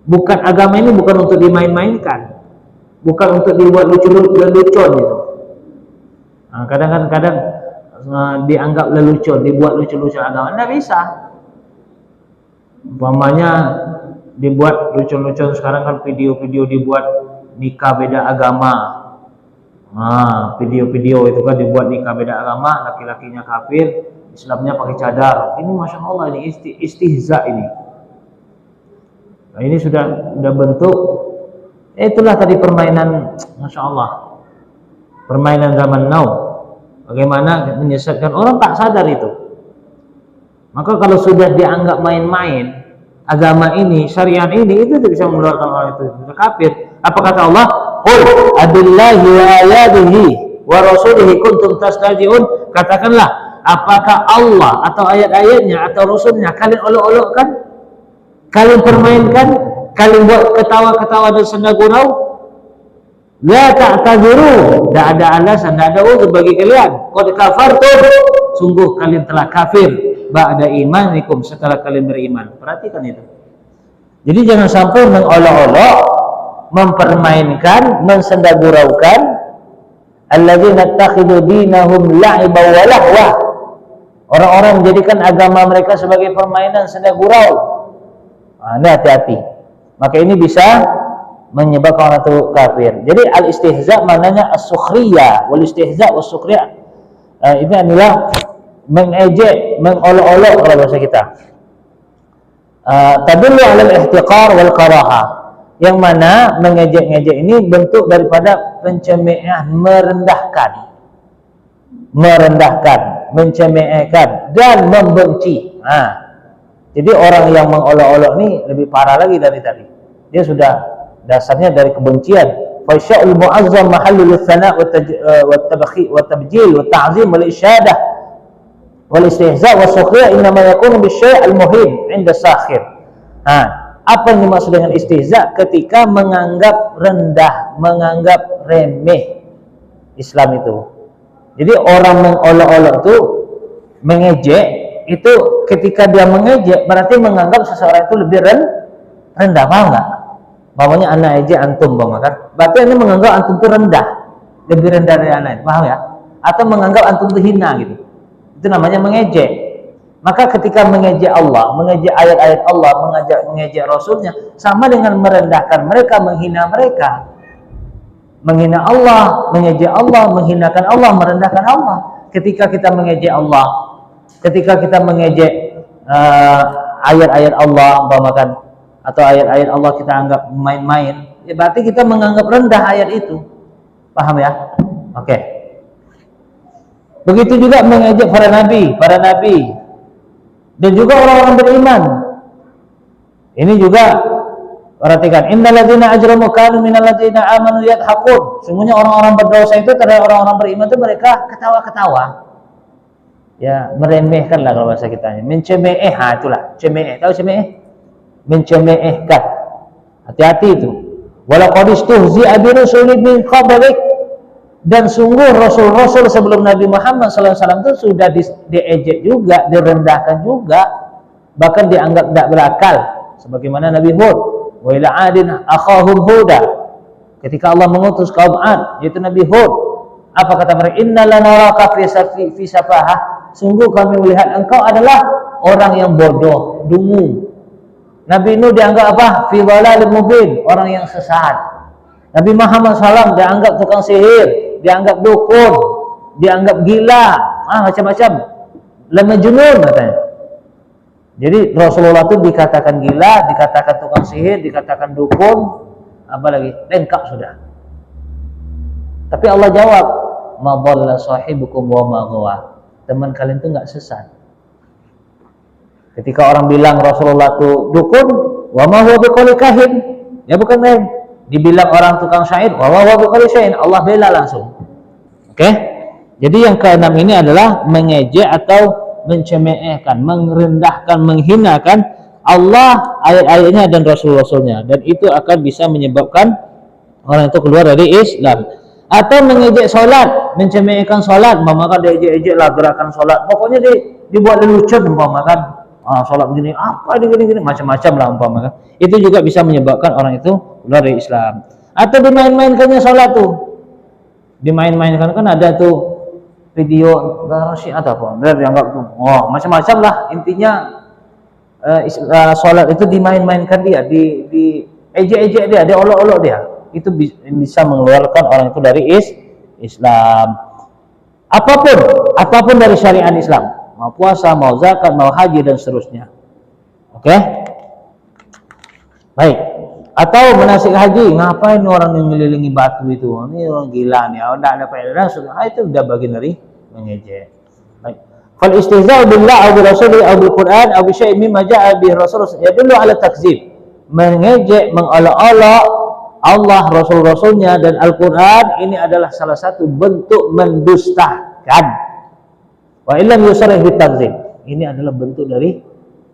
Bukan, agama ini bukan untuk dimain-mainkan, bukan untuk dibuat lelucon gitu. Kadang-kadang dianggap lelucon, dibuat lucu-lucu agama. Tidak bisa. Umpamanya dibuat lucu-lucu sekarang kan, video-video dibuat nikah beda agama. Video-video itu kan dibuat nikah beda agama, laki-lakinya kafir, Islamnya pakai cadar. Ini masya Allah, ini istihza ini. Nah, ini sudah bentuk. Itulah tadi permainan, masya Allah, permainan zaman now. Bagaimana menyesatkan orang, tak sadar itu. Maka kalau sudah dianggap main-main agama ini, syariat ini, itu bisa mengeluarkan orang itu kafir. Apa kata Allah? Qul abillahi wa ayatihi wa rasulihi kuntum tastahzi'un. Katakanlah, apakah Allah atau ayat-ayatnya atau rasulnya kalian olok-olokkan, kalian permainkan, kalian buat ketawa-ketawa dan senda gurau? La ta'tadiru, tidak ada alasan, tidak ada uzur bagi kalian. Qad kafartum, sungguh kalian telah kafir ba'da imanikum, setelah kalian beriman. Perhatikan itu. Jadi jangan sampai mengolok-olok, mempermainkan, mensendaguraukan alladzina takhidhu dinahum la'iban wa lahwa. Orang-orang menjadikan agama mereka sebagai permainan, sendagurau. Ini hati-hati. Maka ini bisa menyebabkan orang itu kafir. Jadi al-istihza maknanya as-sukhriyah, wal istihza was-sukhriyah. Ini adalah mengejek, mengolok-olok kalau bahasa kita. Tadullu 'ala al-ihtiqar wal karaha. Yang mana mengejek-ngejek ini bentuk daripada pencemoohan, merendahkan, mencemoohkan dan membenci. Jadi orang yang mengolok-olok ini lebih parah lagi dari tadi. Dia sudah dasarnya dari kebencian. Fasya'ul mu'azzam mahallul tsana' wa tabkhi wa tabjil wa ta'zim wal isyadah wal istihza' wa sukhriya inma yakunu bisyai' al muhim 'inda sakhir. Apa yang dimaksud dengan istihza? Ketika menganggap rendah, menganggap remeh Islam itu. Jadi orang mengolok-olok itu, mengejek itu, ketika dia mengejek berarti menganggap seseorang itu lebih rendah, paham enggak? Bawahnya anak ejek antum, kan? Berarti ini menganggap antum itu rendah, lebih rendah dari anak, paham ya? atau menganggap antum itu hina gitu. Itu namanya mengejek. Maka ketika mengejek Allah, mengejek ayat-ayat Allah, mengejek Rasulnya, sama dengan merendahkan mereka, menghina mereka. Menghina Allah, mengejek Allah, menghinakan Allah, merendahkan Allah. Ketika kita mengejek Allah, ketika kita mengejek ayat-ayat Allah, umpamakan, atau ayat-ayat Allah kita anggap main-main, ya berarti kita menganggap rendah ayat itu. Paham ya? Oke. Begitu juga mengejek para nabi dan juga orang-orang beriman. Ini juga perhatikan, innal ladzina ajramu kanu minal ladzina amanu yadhakun. Sungguhnya orang-orang berdosa itu terhadap orang-orang beriman itu mereka ketawa-ketawa. Ya, meremehkan lah kalau bahasa kitanya. Mencemeh, itulah, cemeh. Tahu cemeh? Mencemehkan. Hati-hati itu. Walaqad istuhzi'a bi rusulin min qablik. Dan sungguh rasul-rasul sebelum Nabi Muhammad SAW itu sudah diejek juga, direndahkan juga, bahkan dianggap tidak berakal. Sebagaimana Nabi Hud, wa ila 'adin akhahum Huda. Ketika Allah mengutus kaum 'Ad, yaitu Nabi Hud, apa kata mereka? Inna lanaraka fi safahah. Sungguh kami melihat engkau adalah orang yang bodoh, dungu. Nabi Nuh dianggap apa? Fi dhalalin mubin, orang yang sesat. Nabi Muhammad SAW dianggap tukang sihir, dianggap dukun, dianggap gila, macam-macam. Lamajnun katanya. Jadi Rasulullah itu dikatakan gila, dikatakan tukang sihir, dikatakan dukun, apalagi lengkap sudah. Tapi Allah jawab, ma dhalla sahibukum wa ma ghawa. Teman kalian itu enggak sesat. Ketika orang bilang Rasulullah itu dukun, wa ma huwa biqauli kahin, ya bukan lain. Dibilang orang tukang syair, wa ma huwa biqauli syai'in, Allah bela langsung. Oke? Jadi yang keenam ini adalah mengejek atau mencemehkan, merendahkan, menghinakan Allah, ayat-ayatnya dan rasul-rasulnya, dan itu akan bisa menyebabkan orang itu keluar dari Islam. Atau mengejek solat, mencemehkan solat, umpamakan diejek-ejek lah gerakan solat, pokoknya dibuat lelucon, umpamakan solat begini, apa gini, macam-macam lah umpamakan. Itu juga bisa menyebabkan orang itu keluar dari Islam. Atau dimain-mainkannya solat tuh, dimain-mainkan, kan ada tuh video Syiah atau apa, dianggap tuh, macam-macam lah intinya. Solat itu dimain-mainkan dia, di ejek-ejek dia, olok-olok dia. Itu bisa mengeluarkan orang itu dari Islam. Apapun dari syariat Islam, mau puasa, mau zakat, mau haji dan seterusnya. Oke? Baik. Atau manasik haji, ngapain orang yang mengelilingi batu itu? Ini orang gila nih, tidak ada faedah, itu sudah bagian dari mengejek. Baik. Fal istihza'u billah aw bi rasuli aw bil Qur'an aw bi syai'in mimma ja'a bihi rasul yadullu ala takdzib. Mengejek, mengolok-olok Allah, rasul-rasulnya dan Al-Qur'an, ini adalah salah satu bentuk mendustakan. Wa illam yusarrih bit takdzib. Ini adalah bentuk dari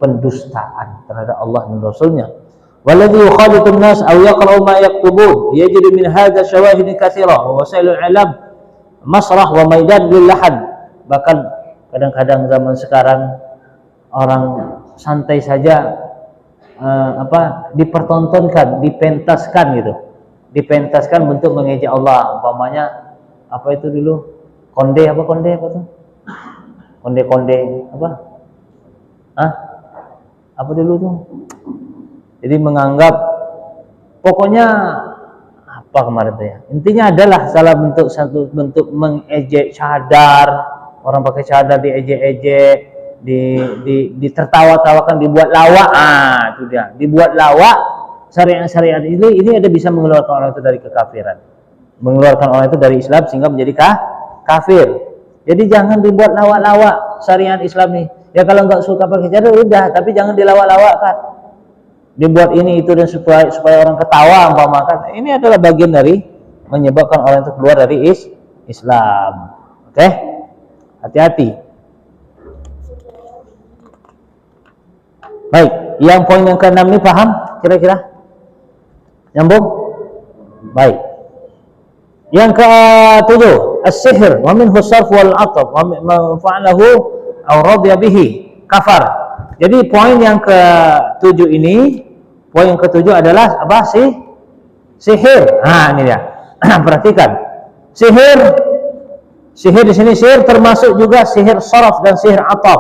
pendustaan terhadap Allah dan rasulnya. Walladhi yukhalitun nas aw yaqra'u ma yaktubun yajidu min hadha syawahid katsira wa wasailul i'lam masrah wa maidan lil lahad. Bahkan kadang-kadang zaman sekarang orang santai saja dipertontonkan, dipentaskan gitu. Dipentaskan bentuk mengejek Allah, umpamanya apa itu dulu? Konde apa tuh? Konde apa? Apa dulu tuh? Jadi menganggap, pokoknya apa kemarin tuh ya, intinya adalah satu bentuk mengejek cadar, orang pakai cadar diejek-ejek, ditertawa-tawakan, dibuat lawak. Itu dia, dibuat lawak. Syariat ini ada bisa mengeluarkan orang itu dari kekafiran, mengeluarkan orang itu dari Islam sehingga menjadi kafir. Jadi jangan dibuat lawak-lawak syariat Islam nih. Ya kalau nggak suka pakai cadar udah, tapi jangan dilawak-lawakkan. Dibuat ini itu dan supaya orang ketawa, umpamakan. Ini adalah bagian dari menyebabkan orang itu keluar dari Islam. Oke? Hati-hati. Baik, yang poin yang ke-6 ini paham kira-kira? Nyambung? Baik. Yang ke-7, as-sihr wa minhu sarf wal 'atab wa fa'alahu aw radiya bihi kafar. Jadi poin yang ke-7 ini, poin yang ke-7 adalah apa sih? Sihir. Ini dia. Perhatikan. Sihir di sini sihir termasuk juga sihir saraf dan sihir ataf.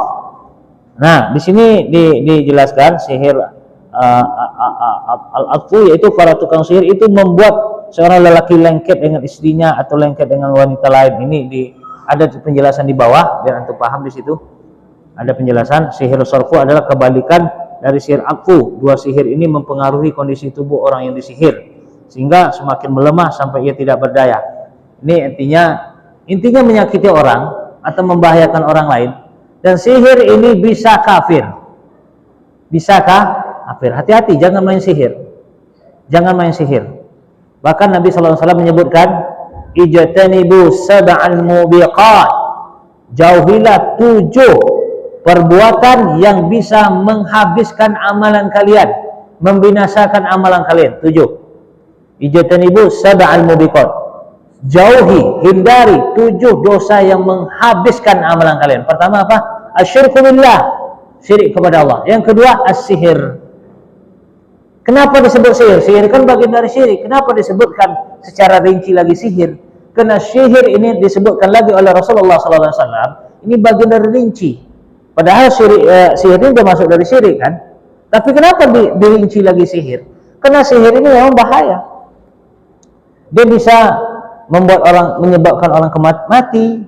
Nah, di sini dijelaskan sihir al-atfu, yaitu para tukang sihir itu membuat seorang lelaki lengket dengan istrinya atau lengket dengan wanita lain. Ini ada penjelasan di bawah biar antum paham di situ. Ada penjelasan sihir sarfu adalah kebalikan dari sihir atfu. Dua sihir ini mempengaruhi kondisi tubuh orang yang disihir sehingga semakin melemah sampai ia tidak berdaya. Ini intinya menyakiti orang atau membahayakan orang lain. Dan sihir ini bisa kafir. Bisakah kafir? Hati-hati, jangan main sihir. Jangan main sihir. Bahkan Nabi SAW menyebutkan, ijtanibu sab'al mubiqat. Jauhilah 7 perbuatan yang bisa menghabiskan amalan kalian, membinasakan amalan kalian. 7. Ijtanibu sab'al mubiqat. Jauhi, hindari 7 dosa yang menghabiskan amalan kalian. Pertama apa? Asyirku billah, syirik kepada Allah. Yang kedua, as-sihir. Kenapa disebut sihir? Sihir kan bagian dari syirik. Kenapa disebutkan secara rinci lagi sihir? Karena sihir ini disebutkan lagi oleh Rasulullah SAW. Ini bagian dari rinci. Padahal sihir ini sudah masuk dari syirik kan? Tapi kenapa dirinci lagi sihir? Karena sihir ini memang bahaya. Dia bisa menyebabkan orang mati,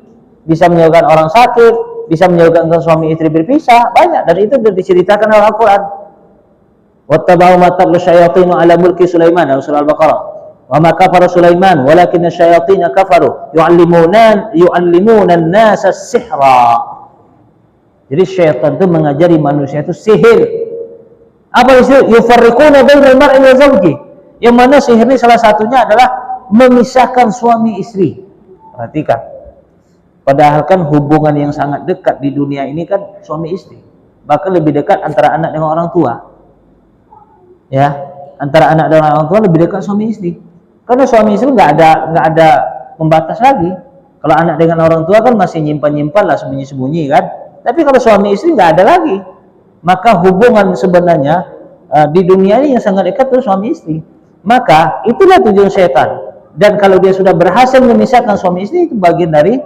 bisa menyebabkan orang sakit, bisa menyebabkan suami istri berpisah, banyak. Dan itu sudah diceritakan oleh Al-Quran. Wattaba'u ma tatlu syayatinu ala mulki Sulaiman, surah Al-Baqarah. Wa ma kafara Sulaiman walakinna syayatina kafaru yu'allimuna an-nasa as-sihra. Jadi syaitan itu mengajari manusia itu sihir. Apa itu? Yufarriquna bainal mar'i wa zawji. Yang mana sihir ini salah satunya adalah memisahkan suami istri. Perhatikan. Padahal kan hubungan yang sangat dekat di dunia ini kan suami istri. Bahkan lebih dekat antara anak dengan orang tua. Ya, antara anak dengan orang tua lebih dekat suami istri. Karena suami istri nggak ada pembatas lagi. Kalau anak dengan orang tua kan masih nyimpan lah, sembunyi-sembunyi kan. Tapi kalau suami istri nggak ada lagi. Maka hubungan sebenarnya di dunia ini yang sangat dekat itu suami istri. Maka itulah tujuan setan. Dan kalau dia sudah berhasil memisahkan suami istri, itu bagian dari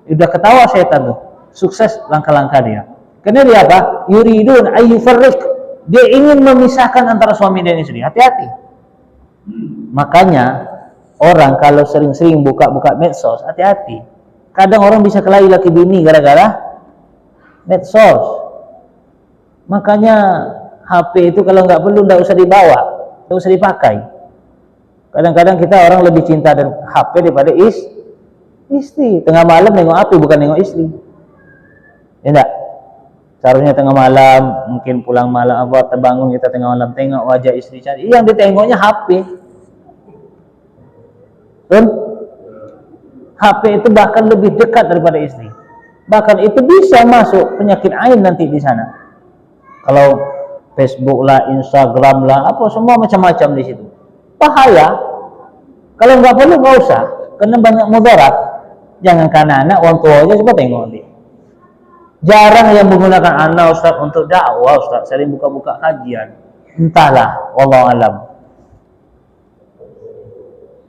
udah ketawa setan tuh, sukses langkah-langkah dia. Karena dia apa? Yuridun ayyufarriq. Dia ingin memisahkan antara suami dan istri. Hati-hati. Makanya orang kalau sering-sering buka-buka medsos, hati-hati. Kadang orang bisa kelahi laki bini gara-gara medsos. Makanya HP itu kalau nggak perlu nggak usah dibawa, nggak usah dipakai. Kadang-kadang kita orang lebih cinta dan HP daripada istri. Tengah malam nengok HP bukan nengok istri. Ya enggak? Seharusnya tengah malam, mungkin pulang malam terbangun kita tengah malam tengok wajah istri cantik. Yang ditengoknya HP. Dan HP itu bahkan lebih dekat daripada istri. Bahkan itu bisa masuk penyakit ain nanti di sana. Kalau Facebook lah, Instagram lah, apa semua macam-macam di situ. Bahaya. Kalau nggak perlu nggak usah, karena banyak mudarat. Jangankan anak, orang tua aja coba tengok dia. Jarang yang menggunakan anak Ustaz untuk dakwah, Ustaz. Sering buka-buka kajian. Entahlah, wallahu alam.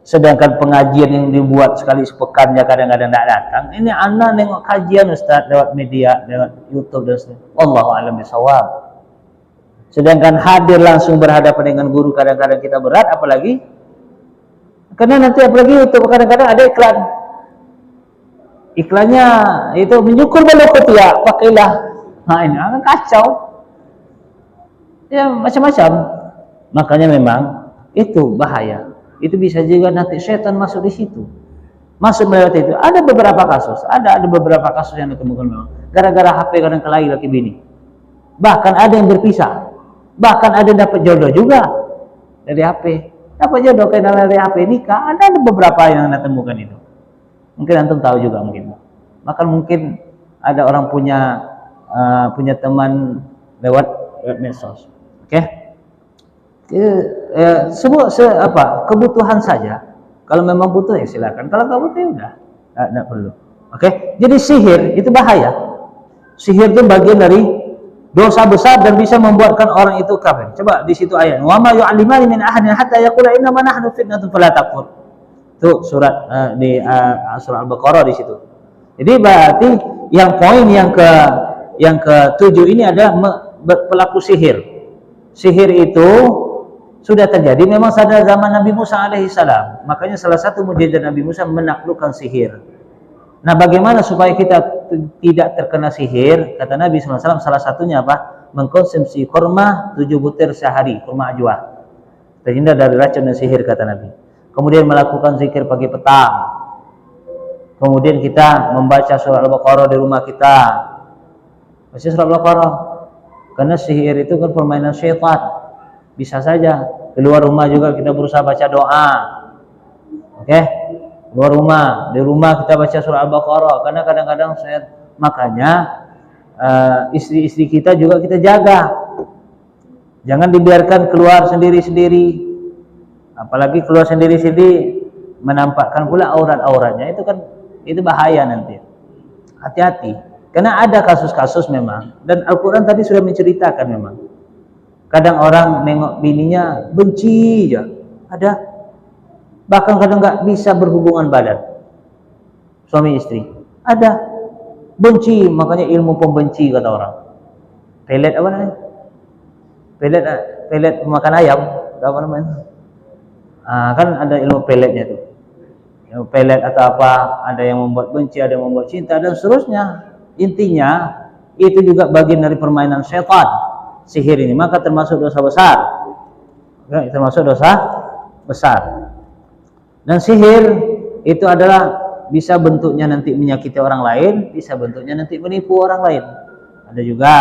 Sedangkan pengajian yang dibuat sekali sepekan ya kadang-kadang tidak datang. Ini anak nengok kajian Ustaz lewat media, lewat YouTube dan sebagainya. Wallahu alam bisawab. Sedangkan hadir langsung berhadapan dengan guru kadang-kadang kita berat, apalagi karena nanti apalagi YouTube kadang-kadang ada iklan. Iklannya itu menyukur balokot ya, pakailah. Nah ini akan kacau. Ya macam-macam. Makanya memang itu bahaya. Itu bisa juga nanti setan masuk di situ. Masuk melewati itu. Ada beberapa kasus. Ada beberapa kasus yang ditemukan memang. Gara-gara HP kadang kelahi laki bini. Bahkan ada yang berpisah. Bahkan ada yang dapat jodoh juga dari HP. Dapat jodoh kayak dari HP nikah. Ada beberapa yang anda temukan itu. Mungkin antum tahu juga mungkin. Maka mungkin ada orang punya teman lewat medsos. Oke? Semua kebutuhan saja. Kalau memang butuh ya silakan. Kalau nggak butuh ya udah, nggak perlu. Oke? Jadi sihir itu bahaya. Sihir itu bagian dari dosa besar dan bisa membuatkan orang itu kafir. Coba di situ ayat. Wa ma yu'allimani min ahadin hatta yaqula inna ma nahnu fitnatun fala takfur. Itu surat di surah Al-Baqarah di situ. Jadi berarti yang poin yang ke-7 ini adalah pelaku sihir. Sihir itu sudah terjadi memang pada zaman Nabi Musa alaihissalam. Makanya salah satu mukjizat Nabi Musa menaklukkan sihir. Nah, bagaimana supaya kita tidak terkena sihir? Kata Nabi SAW, salah satunya apa? Mengkonsumsi kurma 7 butir sehari, kurma ajwa. Terhindar dari racun dan sihir, kata Nabi. Kemudian melakukan zikir pagi petang. Kemudian kita membaca surah Al-Baqarah di rumah kita. Baca surah Al-Baqarah. Karena sihir itu kan permainan syaitan. Bisa saja keluar rumah juga kita berusaha baca doa. Oke? Keluar rumah, di rumah kita baca surah Al-Baqarah. Karena kadang-kadang makanya istri-istri kita juga kita jaga. Jangan dibiarkan keluar sendiri-sendiri. Apalagi keluar sendiri-sendiri menampakkan pula aurat-auratnya, itu bahaya nanti. Hati-hati. Karena ada kasus-kasus memang, dan Al-Quran tadi sudah menceritakan memang. Kadang orang nengok bininya benci aja. Ada. Bahkan kadang nggak bisa berhubungan badan. Suami istri. Ada. Benci, makanya ilmu pembenci kata orang. Pelet apa namanya? Pelet makan ayam, apa namanya? Kan ada ilmu peletnya tuh. Ilmu pelet atau apa, ada yang membuat benci, ada yang membuat cinta dan seterusnya. Intinya itu juga bagian dari permainan setan, sihir ini, maka termasuk dosa besar. Termasuk dosa besar. Dan sihir itu adalah bisa bentuknya nanti menyakiti orang lain, bisa bentuknya nanti menipu orang lain. Ada juga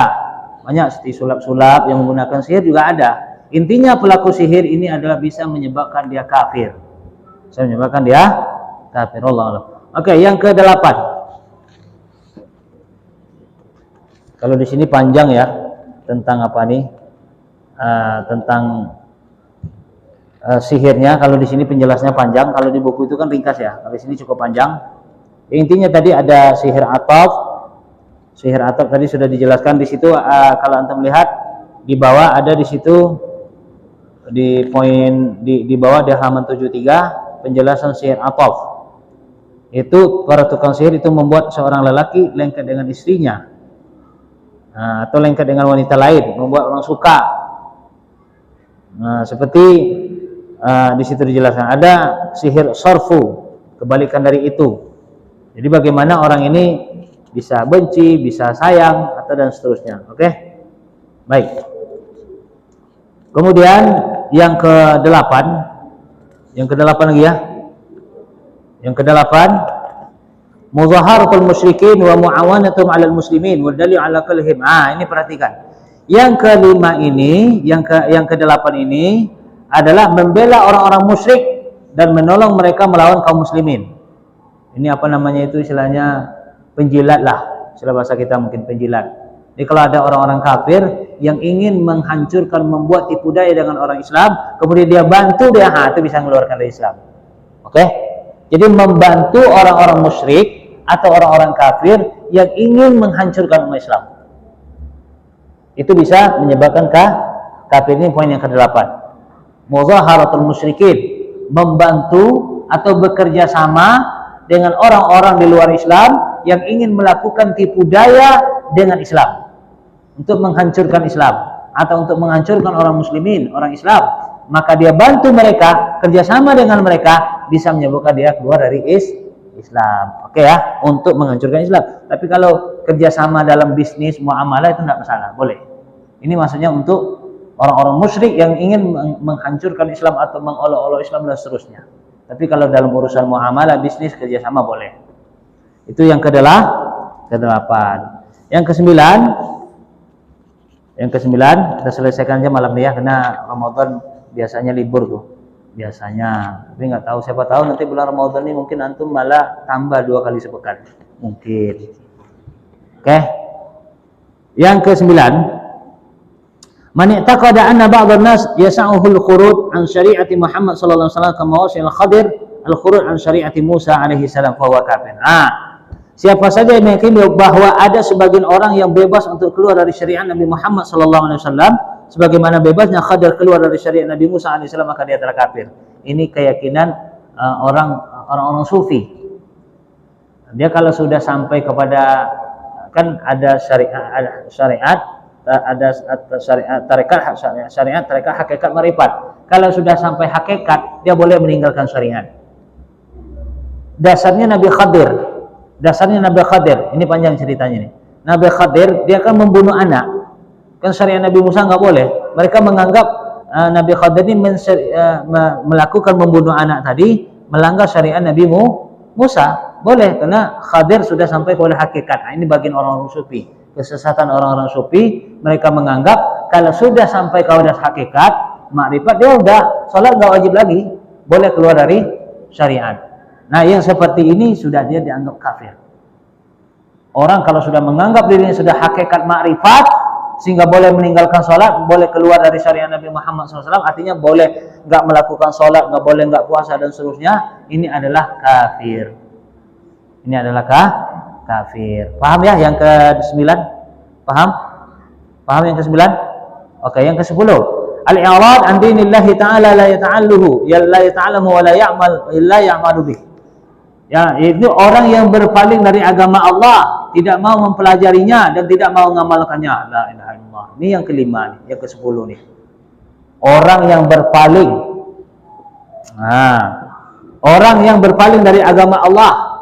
banyak seperti sulap-sulap yang menggunakan sihir juga ada. Intinya pelaku sihir ini adalah bisa menyebabkan dia kafir. Bisa menyebabkan dia kafir. Allah. Oke, yang ke-8. Kalau di sini panjang ya tentang apa nih? Tentang sihirnya. Kalau di sini penjelasnya panjang, kalau di buku itu kan ringkas ya. Kalau di sini cukup panjang. Intinya tadi ada sihir ataf. Sihir ataf tadi sudah dijelaskan di situ. Kalau Anda melihat di bawah ada di situ di poin di bawah di halaman 73 penjelasan sihir ataf. Itu para tukang sihir itu membuat seorang lelaki lengket dengan istrinya. Atau lengket dengan wanita lain, membuat orang suka. Seperti di situ dijelaskan ada sihir sarfu, kebalikan dari itu. Jadi bagaimana orang ini bisa benci, bisa sayang, atau dan seterusnya. Oke? Baik. Kemudian yang ke-8, lagi ya. Yang ke-8, muzaharatul musyrikin wa mu'awanatum 'alal muslimin wa dalil 'ala qalhim. Ini perhatikan. Yang ke-5 ini, yang ke-8 ini adalah membela orang-orang musyrik dan menolong mereka melawan kaum muslimin. Ini apa namanya itu istilahnya penjilat lah. Istilah bahasa kita mungkin penjilat. Jadi kalau ada orang-orang kafir yang ingin menghancurkan, membuat tipu daya dengan orang Islam, kemudian dia bantu dia, itu bisa mengeluarkan dari Islam. Oke? Jadi membantu orang-orang musyrik atau orang-orang kafir yang ingin menghancurkan umat Islam. Itu bisa menyebabkan kafir. Ini poin yang ke-8. Muzaharatul musyrikin, membantu atau bekerja sama dengan orang-orang di luar Islam yang ingin melakukan tipu daya dengan Islam untuk menghancurkan Islam atau untuk menghancurkan orang muslimin, orang Islam, maka dia bantu mereka, kerjasama dengan mereka, bisa menyebabkan dia keluar dari Islam. Oke ya, untuk menghancurkan Islam. Tapi kalau kerjasama dalam bisnis, muamalah itu tidak masalah, boleh. Ini maksudnya untuk orang-orang musyrik yang ingin menghancurkan Islam atau mengolok-olok Islam dan seterusnya. Tapi kalau dalam urusan muamalah, bisnis, kerjasama boleh. Itu yang ke-8. Yang ke-9 kita selesaikan aja malam ini ya, karena Ramadan biasanya libur tuh. Biasanya. Tapi nggak tahu, siapa tahu nanti bulan Ramadan ini mungkin antum malah tambah 2 kali sepekan. Mungkin. Oke. Yang ke-9, man i'taqada anna ba'd an-nas yas'uhu al-khuruj an syari'ati Muhammad sallallahu alaihi wasallam kama wasi'a al-Khadir al-khuruj an syari'ati Musa alaihi salam fa huwa kafir. Siapa saja yang meyakini bahwa ada sebagian orang yang bebas untuk keluar dari syariat Nabi Muhammad sallallahu alaihi wasallam sebagaimana bebasnya Khadir keluar dari syariat Nabi Musa alaihi salam, maka dia telah kafir. Ini keyakinan orang-orang sufi. Dia kalau sudah sampai kepada, kan ada syariat, ada syariat, tarekat, hakikat, marifat. Kalau sudah sampai hakikat, dia boleh meninggalkan syariat. Dasarnya Nabi Khadir. Ini panjang ceritanya nih. Nabi Khadir dia kan membunuh anak. Kan syariat Nabi Musa nggak boleh. Mereka menganggap Nabi Khadir ini melakukan membunuh anak tadi melanggar syariat Nabi Musa. Boleh, karena Khadir sudah sampai kepada hakikat. Nah, ini bagian orang-orang sufi. Kesesatan orang-orang sufi, mereka menganggap kalau sudah sampai kepada hakikat, makrifat, dia udah sholat nggak wajib lagi, boleh keluar dari syariat. Nah, yang seperti ini sudah dia dianggap kafir. Orang kalau sudah menganggap dirinya sudah hakikat makrifat, sehingga boleh meninggalkan sholat, boleh keluar dari syariat Nabi Muhammad SAW, artinya boleh nggak melakukan sholat, nggak boleh nggak puasa dan seterusnya, ini adalah kafir. Ini adalah kafir. Paham ya yang ke-9? Paham? Paham yang ke-9? Oke, yang ke-10. Al-i'rad an dinillahi ta'ala la yata'alluhu, la yata'allamu wa la ya'malu bih. Ya, itu orang yang berpaling dari agama Allah, tidak mau mempelajarinya dan tidak mau mengamalkannya. La ilaha illallah. Ini yang kelima nih, yang ke-10 nih. Orang yang berpaling. Nah, orang yang berpaling dari agama Allah,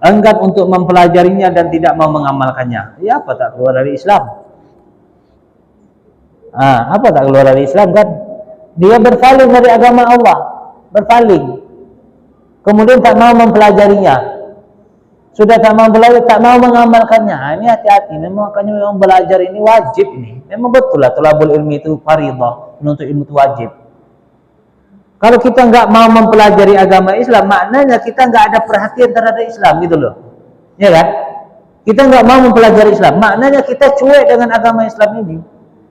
enggan untuk mempelajarinya dan tidak mau mengamalkannya. Ya, apa tak keluar dari Islam? Apa tak keluar dari Islam kan? Dia berpaling dari agama Allah, berpaling. Kemudian tak mau mempelajarinya. Sudah tak mau belajar, tak mau mengamalkannya. Ini hati-hati. Makanya memang belajar ini wajib ini. Memang betul lah, thalabul ilmi itu fardhah, menuntut ilmu itu wajib. Kalau kita nggak mau mempelajari agama Islam, maknanya kita nggak ada perhatian terhadap Islam gitu loh, ya kan? Kita nggak mau mempelajari Islam, maknanya kita cuek dengan agama Islam ini.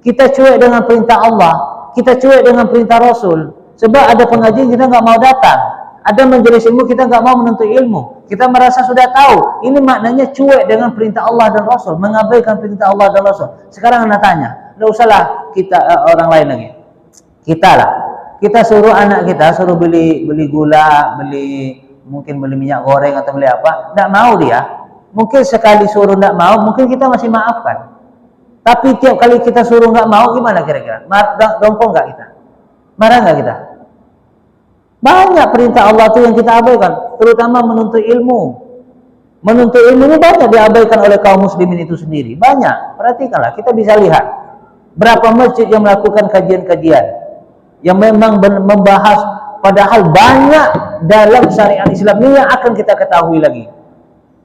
Kita cuek dengan perintah Allah, kita cuek dengan perintah Rasul. Sebab ada pengajian kita nggak mau datang, ada majelis ilmu kita nggak mau menuntut ilmu. Kita merasa sudah tahu, ini maknanya cuek dengan perintah Allah dan Rasul, mengabaikan perintah Allah dan Rasul. Sekarang anda tanya, nggak usahlah kita orang lain lagi, kita lah. Kita suruh anak kita, suruh beli gula, mungkin beli minyak goreng atau beli apa, tidak mau dia. Mungkin sekali suruh tidak mau, mungkin kita masih maafkan. Tapi tiap kali kita suruh nggak mau, gimana kira-kira? Dongkol nggak kita? Marah nggak kita? Banyak perintah Allah itu yang kita abaikan, terutama menuntut ilmu. Menuntut ilmu ini banyak diabaikan oleh kaum muslimin itu sendiri. Banyak, perhatikanlah, kita bisa lihat berapa masjid yang melakukan kajian-kajian yang memang membahas, padahal banyak dalam syariat Islam ini yang akan kita ketahui lagi.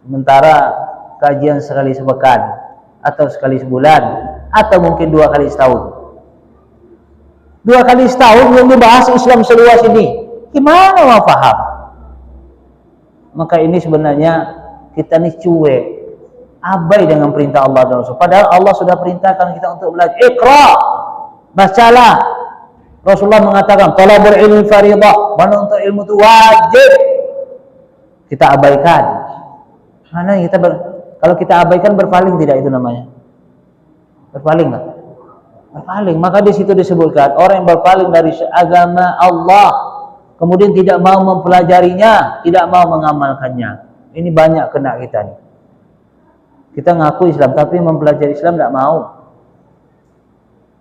Sementara kajian sekali sepekan, atau sekali sebulan, atau mungkin 2 kali setahun. 2 kali setahun yang dibahas Islam seluas ini, gimana mau paham? Maka ini sebenarnya kita nih cuek, abai dengan perintah Allah dan Rasul. Padahal Allah sudah perintahkan kita untuk belajar. Iqra, bacalah. Rasulullah mengatakan, thalabul ilmi fardhah, menuntut ilmu itu wajib. Kita abaikan. Mana kita kalau kita abaikan, berpaling tidak itu namanya? Berpaling nggak? Berpaling. Maka di situ disebutkan orang yang berpaling dari agama Allah, kemudian tidak mau mempelajarinya, tidak mau mengamalkannya. Ini banyak kena kita nih. Kita ngaku Islam tapi mempelajari Islam tidak mau.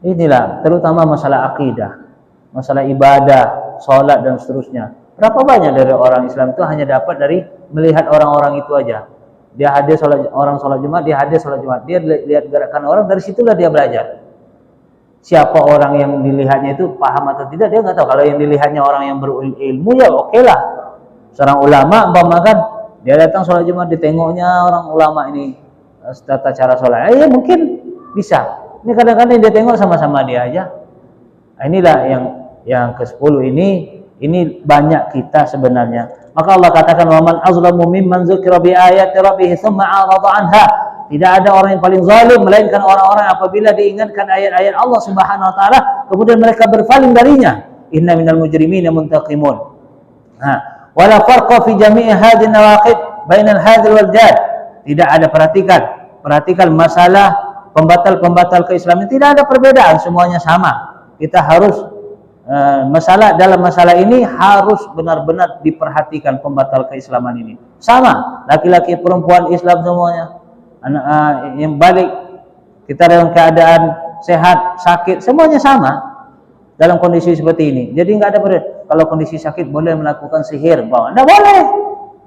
Inilah terutama masalah akidah, masalah ibadah, sholat dan seterusnya. Berapa banyak dari orang Islam itu hanya dapat dari melihat orang-orang itu aja. Dia hadir orang sholat Jumat, dia hadir sholat Jumat, dia lihat gerakan orang, dari situlah dia belajar. Siapa orang yang dilihatnya itu paham atau tidak, dia nggak tahu. Kalau yang dilihatnya orang yang berilmu, ya oke lah. Seorang ulama, umpamakan dia datang sholat Jumat, ditengoknya orang ulama ini tata cara sholat, ya mungkin bisa. Ini kadang-kadang dia tengok sama-sama dia aja. Nah, inilah yang ke-10 ini banyak kita sebenarnya. Maka Allah katakan, wa man azlamu mimman dzukira bi ayati rabbih tsumma a'rada anha. Tidak ada orang yang paling zalim melainkan orang-orang apabila diingatkan ayat-ayat Allah Subhanahu wa taala kemudian mereka berpaling darinya. Inna minal mujrimina muntaqimun. Wala farqa fi jami'i hadhihi nawaqid bainal hadil wal jad. Tidak ada, perhatikan masalah pembatal-pembatal keislaman, tidak ada perbedaan, semuanya sama. Kita harus dalam masalah ini harus benar-benar diperhatikan pembatal keislaman ini. Sama, laki-laki, perempuan, Islam semuanya. Yang balik, kita dalam keadaan sehat, sakit, semuanya sama dalam kondisi seperti ini. Jadi nggak ada kalau kondisi sakit boleh melakukan sihir, nggak boleh.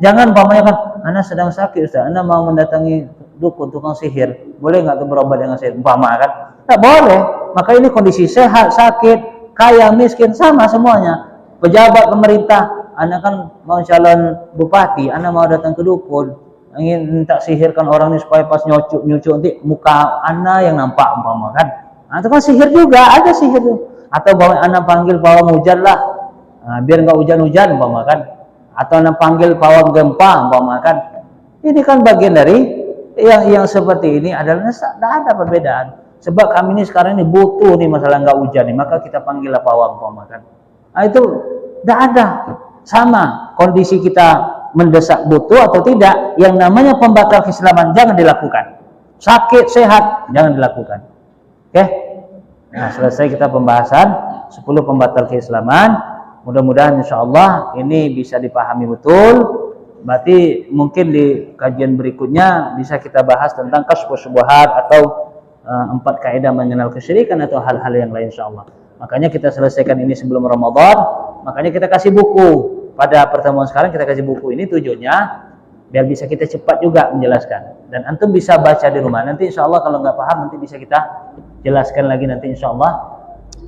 Jangan kan, anak sedang sakit Ustaz, anak mau mendatangi dukun tukang sihir, boleh nggak tuh berobat dengan sihir? Kan, nggak boleh. Maka ini kondisi sehat, sakit, kaya, miskin, sama semuanya. Pejabat pemerintah, anak kan mau calon bupati, anak mau datang ke dukun, ingin minta sihirkan orang ini supaya pas nyucuk nanti muka anak yang nampak kan. Itu kan sihir juga, ada sihir tuh. Atau bawa anak panggil pawang hujan lah, biar nggak hujan-hujan kan. Atau anak panggil pawang gempa kan. Ini kan bagian dari yang seperti ini adalah tidak ada perbedaan. Sebab kami ini sekarang ini butuh nih masalah nggak hujan nih, maka kita panggillah pawang kan. Itu tidak ada. Sama kondisi kita mendesak butuh atau tidak, yang namanya pembatal keislaman jangan dilakukan. Sakit, sehat, jangan dilakukan. Oke? Nah, selesai kita pembahasan 10 pembatal keislaman. Mudah-mudahan insyaallah ini bisa dipahami betul. Berarti mungkin di kajian berikutnya bisa kita bahas tentang kasyfus syubhat atau 4 kaidah mengenal kesyirikan atau hal-hal yang lain insyaallah. Makanya kita selesaikan ini sebelum Ramadan. Makanya kita kasih buku. Pada pertemuan sekarang kita kasih buku ini tujuannya biar bisa kita cepat juga menjelaskan. Dan antum bisa baca di rumah. Nanti insyaallah kalau nggak paham nanti bisa kita jelaskan lagi nanti insyaallah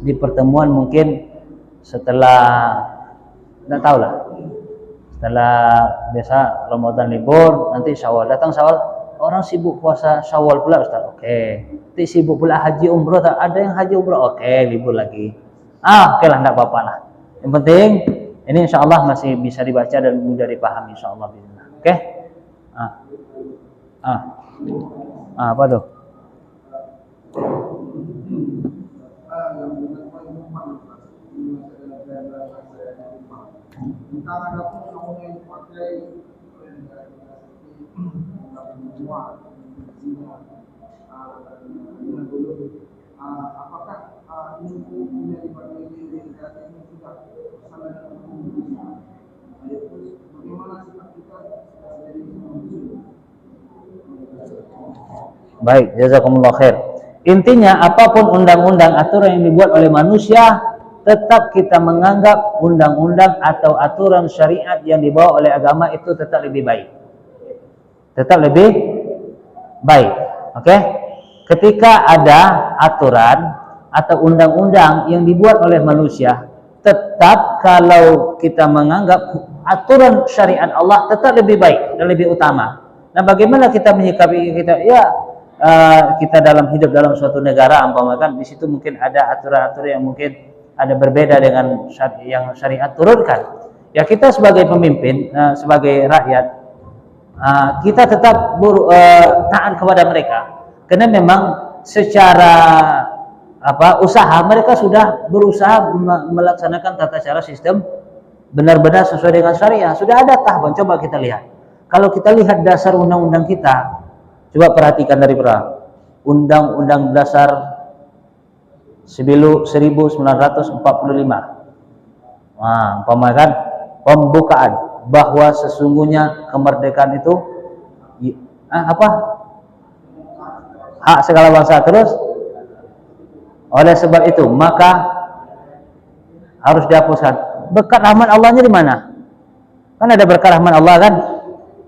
di pertemuan mungkin setelah nggak tahu lah. Setelah biasa Ramadan libur, nanti Syawal datang Syawal, orang sibuk puasa Syawal pula Ustaz. Oke. Nanti sibuk pula haji umroh, ada yang haji umroh. Oke, libur lagi. Oke lah, enggak apa-apa lah. Yang penting ini insyaallah masih bisa dibaca dan mudah dipahami insyaallah. Oke? Apa tuh? Apakah ini dipakai di negara ini juga sama dengan Indonesia? Terus bagaimana sikap kita dari Baik, jazakumullah khair. Intinya apapun undang-undang aturan yang dibuat oleh manusia, tetap kita menganggap undang-undang atau aturan syariat yang dibawa oleh agama itu tetap lebih baik. Tetap lebih baik. Oke? Ketika ada aturan atau undang-undang yang dibuat oleh manusia, tetap kalau kita menganggap aturan syariat Allah tetap lebih baik dan lebih utama. Nah, bagaimana kita menyikapi kita? Kita dalam hidup dalam suatu negara, umpamakan di situ mungkin ada aturan-aturan yang mungkin ada berbeda dengan yang syariat turunkan. Ya kita sebagai pemimpin, sebagai rakyat, kita tetap taat kepada mereka. Karena memang secara usaha mereka sudah berusaha melaksanakan tata cara sistem benar-benar sesuai dengan syariah. Sudah ada tahapan, coba kita lihat. Kalau kita lihat dasar undang-undang kita, coba perhatikan dari Undang-Undang Dasar 1945. Umpamakan pembukaan bahwa sesungguhnya kemerdekaan itu hak segala bangsa. Terus oleh sebab itu maka harus dihapuskan. Berkat rahmat Allahnya di mana? Kan ada berkat rahmat Allah kan?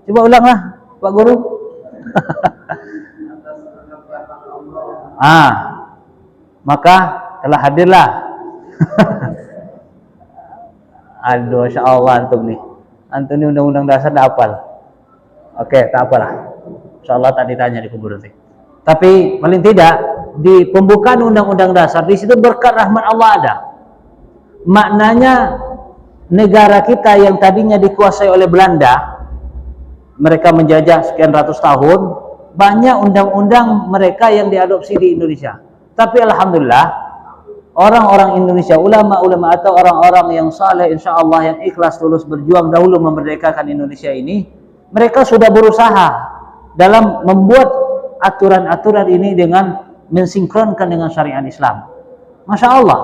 Coba ulanglah Pak Guru. Maka telah hadirlah. Aduh, Masya Allah antum nih. Antum ini undang-undang dasar tak hafal. Oke, tak apalah. Insya Allah tak ditanya di kubur nanti. Tapi paling tidak di pembukaan undang-undang dasar di situ berkat rahmat Allah ada. Maknanya negara kita yang tadinya dikuasai oleh Belanda, mereka menjajah sekian ratus tahun, banyak undang-undang mereka yang diadopsi di Indonesia. Tapi alhamdulillah orang-orang Indonesia, ulama-ulama atau orang-orang yang saleh insya Allah yang ikhlas tulus berjuang dahulu memerdekakan Indonesia ini, mereka sudah berusaha dalam membuat aturan-aturan ini dengan mensinkronkan dengan syariat Islam. Masya Allah.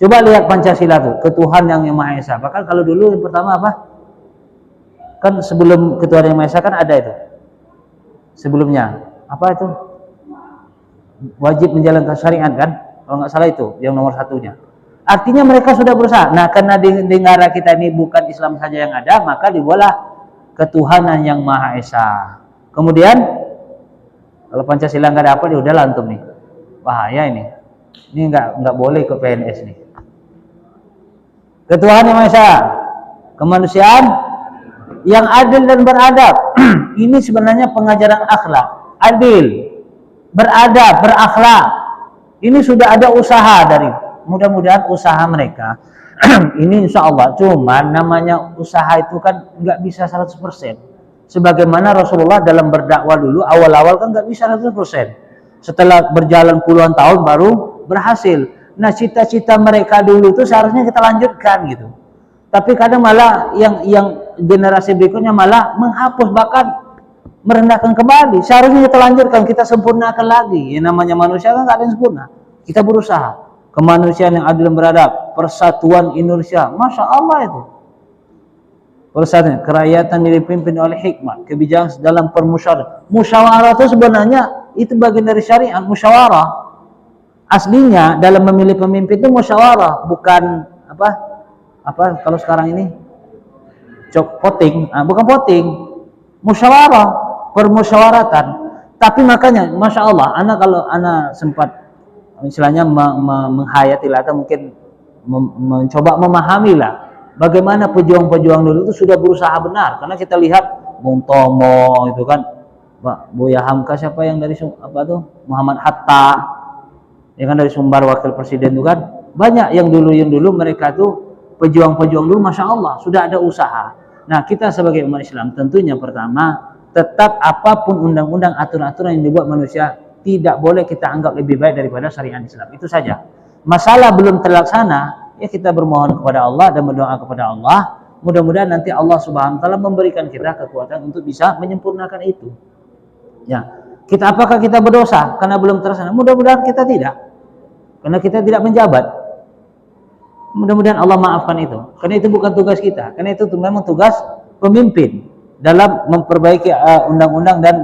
Coba lihat Pancasila tuh, ketuhanan yang Maha Esa. Bahkan kalau dulu yang pertama apa? Kan sebelum ketuhanan yang Maha Esa kan ada itu. Sebelumnya apa itu? Wajib menjalankan syariat kan? Kalau nggak salah itu yang nomor satunya. Artinya mereka sudah berusaha. Nah, karena di negara kita ini bukan Islam saja yang ada, maka dibuatlah ketuhanan yang Maha Esa. Kemudian kalau Pancasila nggak ada apa, dia udah lantum nih. Bahaya ini. Ini nggak boleh ke PNS nih. Ketuhanan yang Maha Esa, kemanusiaan yang adil dan beradab. Ini sebenarnya pengajaran akhlak, adil, beradab, berakhlak. Ini sudah ada usaha dari, mudah-mudahan usaha mereka ini insya Allah. Cuman namanya usaha itu kan nggak bisa 100%. Sebagaimana Rasulullah dalam berdakwah dulu awal-awal kan nggak bisa 100%. Setelah berjalan puluhan tahun baru berhasil. Nah, cita-cita mereka dulu itu seharusnya kita lanjutkan gitu. Tapi kadang malah yang generasi berikutnya malah menghapus, bahkan merendahkan kembali. Seharusnya kita lanjutkan, kita sempurnakan lagi. Yang namanya manusia kan nggak ada yang sempurna. Kita berusaha. Kemanusiaan yang adil dan beradab, persatuan Indonesia, masya Allah itu. Persatuan, kerakyatan dipimpin oleh hikmah, kebijakan dalam permusyawarah. Musyawarah itu sebenarnya itu bagian dari syariat, musyawarah. Aslinya dalam memilih pemimpin itu musyawarah, bukan apa kalau sekarang ini voting, bukan voting, musyawarah, permusyawaratan. Tapi makanya masya Allah, kalau anak sempat istilahnya menghayati lah, atau mungkin mencoba memahami lah bagaimana pejuang-pejuang dulu itu sudah berusaha benar. Karena kita lihat Bung Tomo itu kan, Pak Buya Hamka, siapa yang dari Muhammad Hatta, ya kan, dari Sumbar wakil presiden itu kan, banyak yang dulu mereka tuh pejuang-pejuang dulu, masya Allah sudah ada usaha. Nah, kita sebagai umat Islam tentunya pertama tetap apapun undang-undang, aturan-aturan yang dibuat manusia tidak boleh kita anggap lebih baik daripada syariat Islam. Itu saja. Masalah belum terlaksana, ya kita bermohon kepada Allah dan berdoa kepada Allah. Mudah-mudahan nanti Allah Subhanahu wa taala memberikan kita kekuatan untuk bisa menyempurnakan itu. Ya. Apakah kita berdosa karena belum terlaksana? Mudah-mudahan kita tidak. Karena kita tidak menjabat. Mudah-mudahan Allah maafkan itu. Karena itu bukan tugas kita. Karena itu memang tugas pemimpin dalam memperbaiki undang-undang dan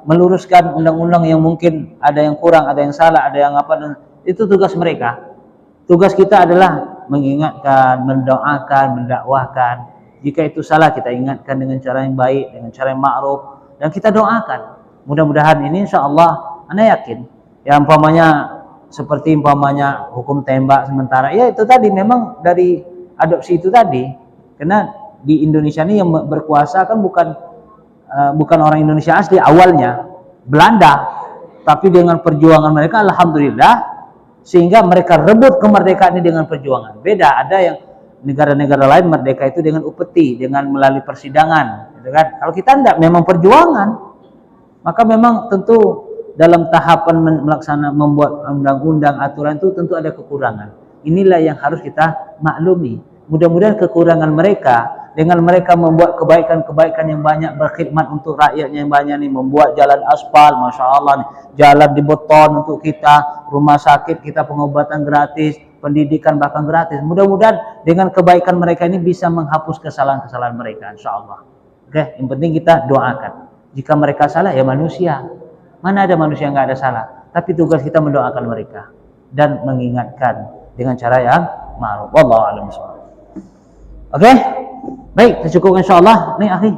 meluruskan undang-undang yang mungkin ada yang kurang, ada yang salah, ada yang apa, dan itu tugas mereka. Tugas kita adalah mengingatkan, mendoakan, mendakwahkan. Jika itu salah, kita ingatkan dengan cara yang baik, dengan cara yang ma'ruf, dan kita doakan. Mudah-mudahan ini insya Allah, Anda yakin, ya seperti hukum tembak sementara, ya itu tadi memang dari adopsi itu tadi. Karena di Indonesia ini yang berkuasa kan bukan orang Indonesia asli awalnya, Belanda, tapi dengan perjuangan mereka alhamdulillah sehingga mereka rebut kemerdekaan ini dengan perjuangan. Beda, ada yang negara-negara lain merdeka itu dengan upeti, dengan melalui persidangan, gitu kan. Kalau kita enggak, memang perjuangan. Maka memang tentu dalam tahapan membuat undang-undang, aturan itu tentu ada kekurangan. Inilah yang harus kita maklumi. Mudah-mudahan kekurangan mereka, dengan mereka membuat kebaikan-kebaikan yang banyak, berkhidmat untuk rakyatnya yang banyak nih, membuat jalan aspal, masya Allah nih, jalan di beton untuk kita, rumah sakit kita pengobatan gratis, pendidikan bahkan gratis. Mudah-mudahan dengan kebaikan mereka ini bisa menghapus kesalahan-kesalahan mereka, insya Allah. Oke, yang penting kita doakan. Jika mereka salah, ya manusia. Mana ada manusia yang nggak ada salah? Tapi tugas kita mendoakan mereka dan mengingatkan dengan cara yang ma'ruf. Wallahu a'lam bishawab. Oke, baik, cukup insyaallah. Nih akhi.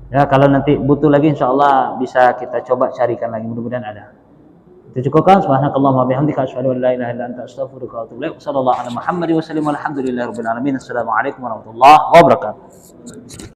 Ya, kalau nanti butuh lagi insyaallah bisa kita coba carikan lagi, mudah-mudahan ada. Itu cukupkan. Subhanakallahumma wa bihamdika asyhadu an la ilaha illa anta astaghfiruka wa atubu ilaik. Sallallahu ala Muhammad wa sallam. Alhamdulillahirabbil alamin. Assalamualaikum warahmatullahi wabarakatuh.